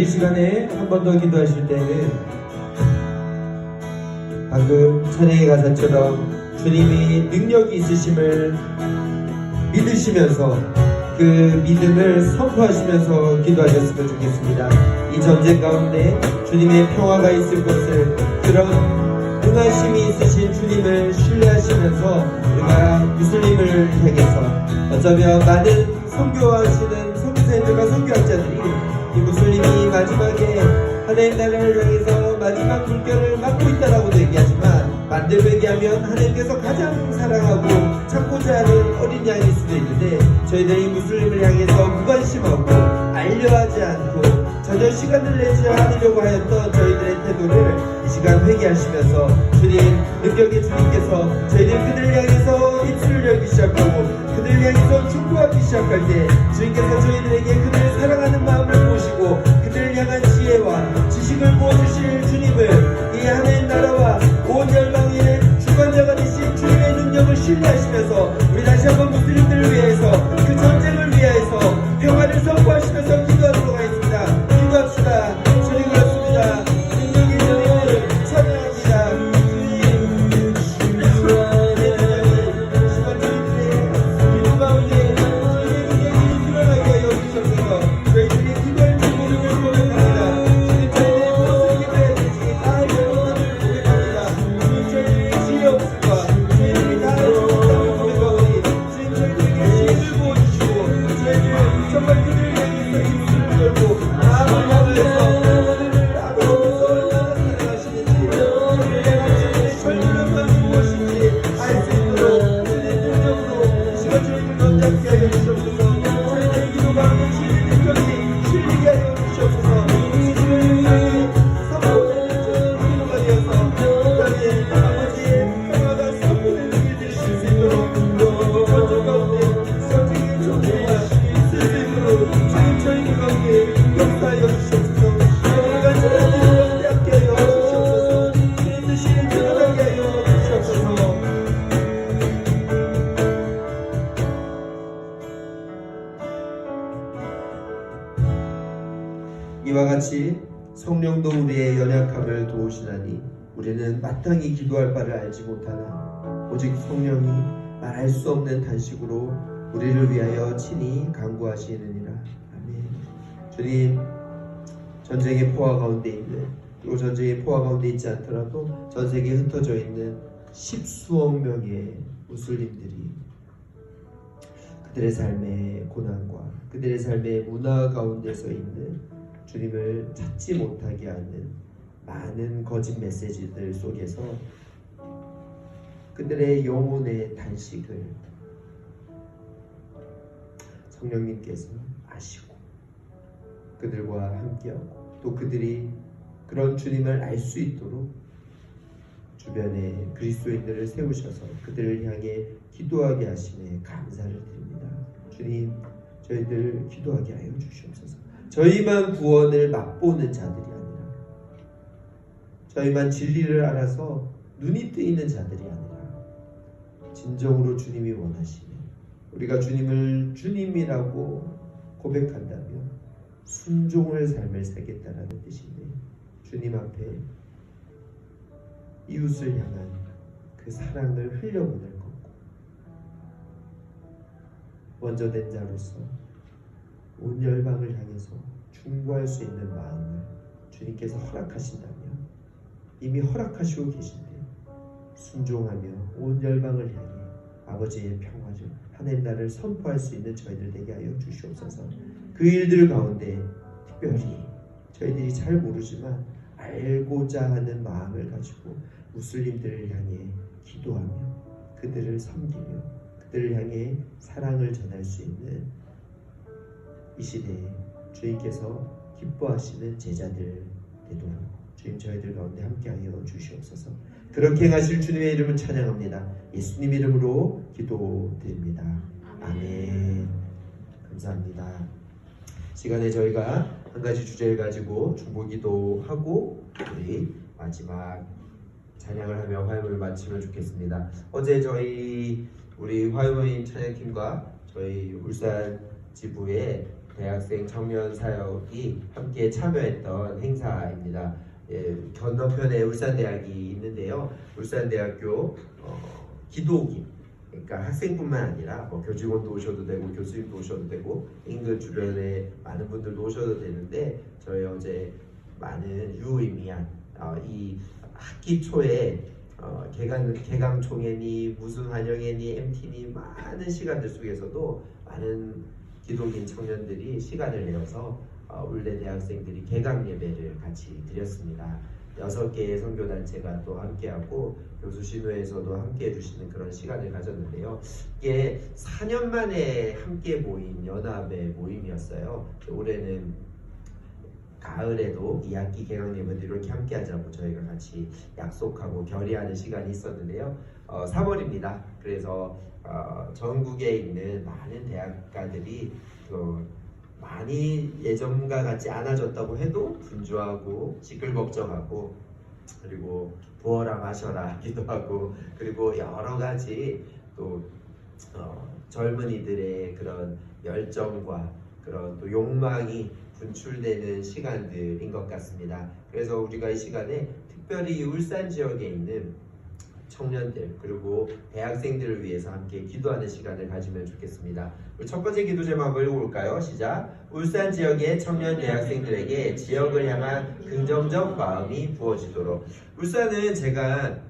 시간에 한 번 더 기도하실 때는 방금 찬양의 가사처럼 주님이 능력이 있으심을 믿으시면서 그 믿음을 선포하시면서 기도하셨으면 좋겠습니다. 이 전쟁 가운데 주님의 평화가 있을 것을, 그런 능하심이 있으신 주님을 신뢰하시면서 우리가 무슬림을 향해서, 어쩌면 많은 선교하시는 선교사님들과 선교학자들이 이 무슬림이 마지막에 하나님 나라를 향해서 마지막 물결을 맞고 있다라고도 얘기하지만, 반대로 얘기하면 하나님께서 가장 사랑하고 찾고자 하는 어린 양일 수도 있는데, 저희들이 무슬림을 향해서 무관심하고 알려하지 않고 전혀 시간을 내지 않으려고 하였던 저희들의 태도를 이 시간 회개하시면서, 주님, 능력의 주님께서 저희들 그들을 향해서 입술을 열기 시작하고 그들을 향해서 축구하기 시작할 때, 주님께서 저희들에게 그들을 사랑하는 마음을 보시고 그들을 향한 지혜와 지식을 부어주실 주님을, 이 하나님 나라와 온 열방의 주관자가 되신 주님의 능력을 신뢰하시면서 우리 다시 한번 무슬림들을 위해서, 그 전쟁을 위해서 평화를 선포하시면서 기도하도록 하겠습니다. 기도합시다. 주님 그렇습니다. 능력의 주님을 찬양합니다. 이와 같이 성령도 우리의 연약함을 도우시나니 우리는 마땅히 기도할 바를 알지 못하나 오직 성령이 말할 수 없는 탄식으로 우리를 위하여 친히 간구하시느니라. 아멘. 주님, 전쟁의 포화 가운데 있는, 그리고 전쟁의 포화 가운데 있지 않더라도 전 세계에 흩어져 있는 십수억 명의 무슬림들이 그들의 삶의 고난과 그들의 삶의 문화 가운데서 있는 주님을 찾지 못하게 하는 많은 거짓 메시지들 속에서 그들의 영혼의 단식을 성령님께서 아시고 그들과 함께하고, 또 그들이 그런 주님을 알 수 있도록 주변에 그리스도인들을 세우셔서 그들을 향해 기도하게 하심에 감사를 드립니다. 주님, 저희들 기도하게 하여 주시옵소서. 저희만 구원을 맛보는 자들이 아니라, 저희만 진리를 알아서 눈이 뜨이는 자들이 아니라, 진정으로 주님이 원하시는, 우리가 주님을 주님이라고 고백한다면 순종을 삶을 살겠다라는 뜻인데, 주님 앞에 이웃을 향한 그 사랑을 흘려보낼 거고, 먼저 된 자로서 온 열방을 향해서 중보할 수 있는 마음을 주님께서 허락하신다면, 이미 허락하시고 계신데 순종하며 온 열방을 향해 아버지의 평화를, 하나님 나라를 선포할 수 있는 저희들 되게 하여 주시옵소서. 그 일들 가운데 특별히 저희들이 잘 모르지만 알고자 하는 마음을 가지고 무슬림들을 향해 기도하며 그들을 섬기며 그들을 향해 사랑을 전할 수 있는 이 시대에 주님께서 기뻐하시는 제자들 되도록 주님 저희들 가운데 함께하여 주시옵소서. 그렇게 행하실 주님의 이름을 찬양합니다. 예수님 이름으로 기도드립니다. 아멘. 감사합니다. 시간에 저희가 한 가지 주제를 가지고 중보기도하고 우리 마지막 찬양을 하며 화요일을 마치면 좋겠습니다. 어제 우리 화요일 찬양팀과 저희 울산 지부에 대학생 청년 사역이 함께 참여했던 행사입니다. 건너편에 울산대학이 있는데요. 울산대학교 기도기, 그러니까 학생뿐만 아니라 뭐 교직원도 오셔도 되고 교수님도 오셔도 되고 인근 주변에 많은 분들도 오셔도 되는데, 저희 어제 많은 유의미한 이 학기 초에 개강 총회니 무슨 환영회니 MT니 많은 시간들 속에서도 많은 기독인 청년들이 시간을 내어서 울대 대학생들이 개강 예배를 같이 드렸습니다. 6개의 선교단체가 또 함께하고 교수신호에서도 함께해 주시는 그런 시간을 가졌는데요. 이게 4년 만에 함께 모인 연합의 모임이었어요. 올해는 가을에도 2학기 개강 예배도 이렇게 함께 하자고 저희가 같이 약속하고 결의하는 시간이 있었는데요. 3월입니다. 그래서 전국에 있는 많은 대학가들이 많이 예전과 같지 않아졌다고 해도 분주하고 시끌벅적하고, 그리고 부어라 마셔라 하기도 하고, 그리고 여러 가지 또 젊은이들의 그런 열정과 그런 또 욕망이 분출되는 시간들인 것 같습니다. 그래서 우리가 이 시간에 특별히 울산 지역에 있는 청년들 그리고 대학생들을 위해서 함께 기도하는 시간을 가지면 좋겠습니다. 우리 첫 번째 기도 제목 한번 읽어볼까요? 시작. 울산 지역의 청년 대학생들에게 지역을 향한 긍정적 마음이 부어지도록. 울산은 제가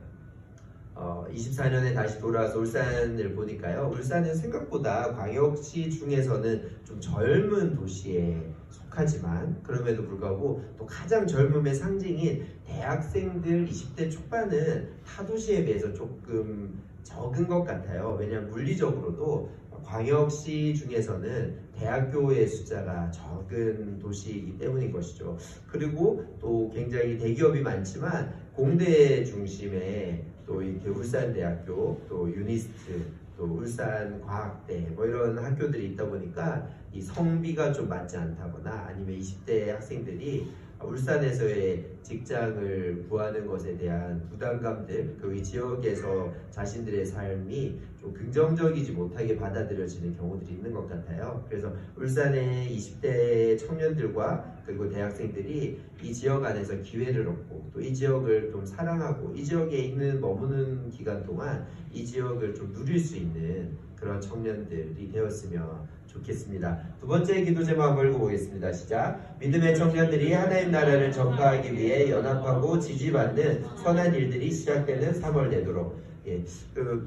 24년에 다시 돌아와서 울산을 보니까요, 울산은 생각보다 광역시 중에서는 좀 젊은 도시에 속하지만 그럼에도 불구하고 또 가장 젊음의 상징인 대학생들 20대 초반은 타 도시에 비해서 조금 적은 것 같아요. 왜냐하면 물리적으로도 광역시 중에서는 대학교의 숫자가 적은 도시이기 때문인 것이죠. 그리고 또 굉장히 대기업이 많지만 공대 중심에 또 이렇게 울산대학교, 또 유니스트, 또 울산과학대 뭐 이런 학교들이 있다 보니까 이 성비가 좀 맞지 않다거나 아니면 20대 학생들이 울산에서의 직장을 구하는 것에 대한 부담감들, 그 지역에서 자신들의 삶이 좀 긍정적이지 못하게 받아들여지는 경우들이 있는 것 같아요. 그래서 울산의 20대 청년들과 그리고 대학생들이 이 지역 안에서 기회를 얻고 또 이 지역을 좀 사랑하고 이 지역에 있는 머무는 기간 동안 이 지역을 좀 누릴 수 있는 그런 청년들이 되었으면 좋겠습니다. 두 번째 기도 제목 한번 읽어보겠습니다. 시작. 믿음의 청년들이 하나님 나라를 전파하기 위해 연합하고 지지받는 선한 일들이 시작되는 3월 되도록.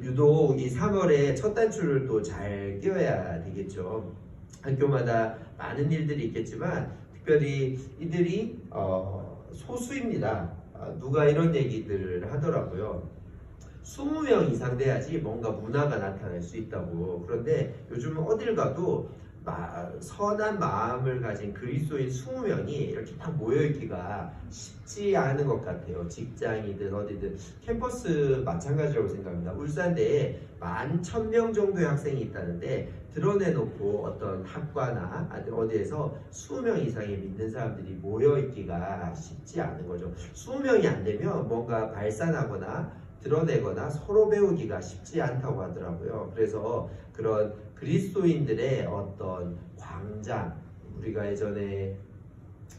유독 이 3월에 첫 단추를 또 잘 끼워야 되겠죠. 학교마다 많은 일들이 있겠지만 특별히 이들이 소수입니다. 누가 이런 얘기들을 하더라고요. 20명 이상 돼야지 뭔가 문화가 나타날 수 있다고. 그런데 요즘 어딜 가도 선한 마음을 가진 그리스도인 20명이 이렇게 딱 모여있기가 쉽지 않은 것 같아요. 직장이든 어디든 캠퍼스 마찬가지라고 생각합니다. 울산대에 11,000명 정도의 학생이 있다는데 드러내놓고 어떤 학과나 어디에서 20명 이상의 믿는 사람들이 모여있기가 쉽지 않은 거죠. 20명이 안 되면 뭔가 발산하거나 드러내거나 서로 배우기가 쉽지 않다고 하더라고요. 그래서 그런 그리스도인들의 어떤 광장, 우리가 예전에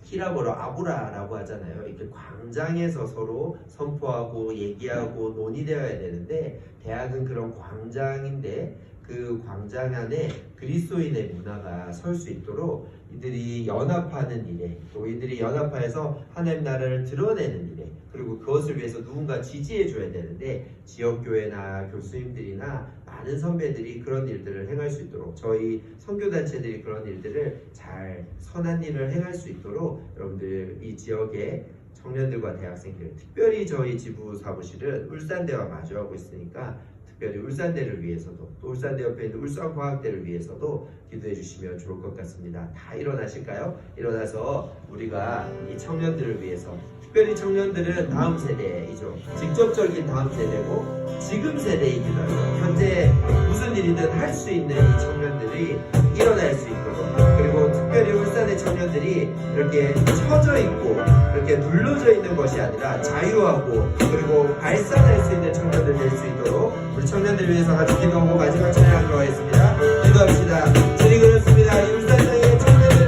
히라보로 아고라라고 하잖아요. 이렇게 광장에서 서로 선포하고 얘기하고 논의되어야 되는데 대학은 그런 광장인데 그 광장 안에 그리스도인의 문화가 설 수 있도록 이들이 연합하는 일에, 또 이들이 연합하여서 하나님 나라를 드러내는 일에, 그리고 그것을 위해서 누군가 지지해 줘야 되는데 지역교회나 교수님들이나 많은 선배들이 그런 일들을 행할 수 있도록, 저희 선교단체들이 그런 일들을 잘 선한 일을 행할 수 있도록 여러분들 이 지역의 청년들과 대학생들, 특별히 저희 지부 사무실은 울산대와 마주하고 있으니까 특별히 울산대를 위해서도, 또 울산대 옆에 있는 울산과학대를 위해서도 기도해 주시면 좋을 것 같습니다. 다 일어나실까요? 일어나서 우리가 이 청년들을 위해서, 특별히 청년들은 다음 세대이죠. 직접적인 다음 세대고 지금 세대이기도 하죠. 현재 무슨 일이든 할 수 있는 이 청년들이 일어날 수 있도록, 그리고 특별히 울산의 청년들이 이렇게 처져 있고 이렇게 눌러져 있는 것이 아니라 자유하고 그리고 발산할 수 있는 청년들 될 수 있도록 우리 청년들을 위해서 같이 기도하고 마지막 찬양하도록 하겠습니다. 기도합시다. 주님 그렇습니다. 이 울산의 청년들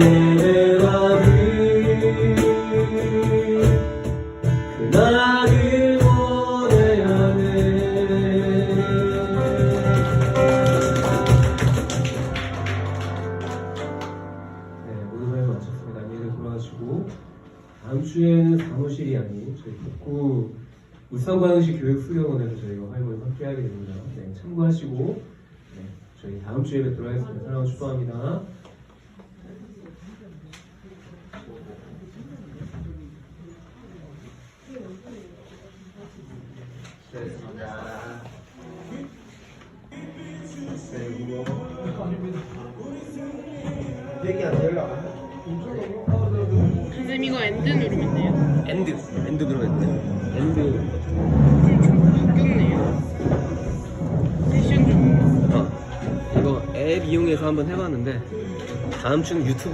예배라는 그날을 원해야 해. 네, 모든 걸 마쳤습니다. 안녕히 돌아가시고 다음 주에는 사무실이 아닌 저희 북구 울산광역시 교육수련원에서 저희가 활동을 함께 하게 됩니다. 네, 참고하시고 네, 저희 다음 주에 뵙도록 하겠습니다. 사랑하고 축복합니다. 얘기 안 되려고. 선생님 이거 엔드 누르면 돼요? 엔드 누르면 돼. 엔드. 좀 바뀌었네요. 세션 좀. 이거 앱 이용해서 한번 해봤는데 다음 주는 유튜브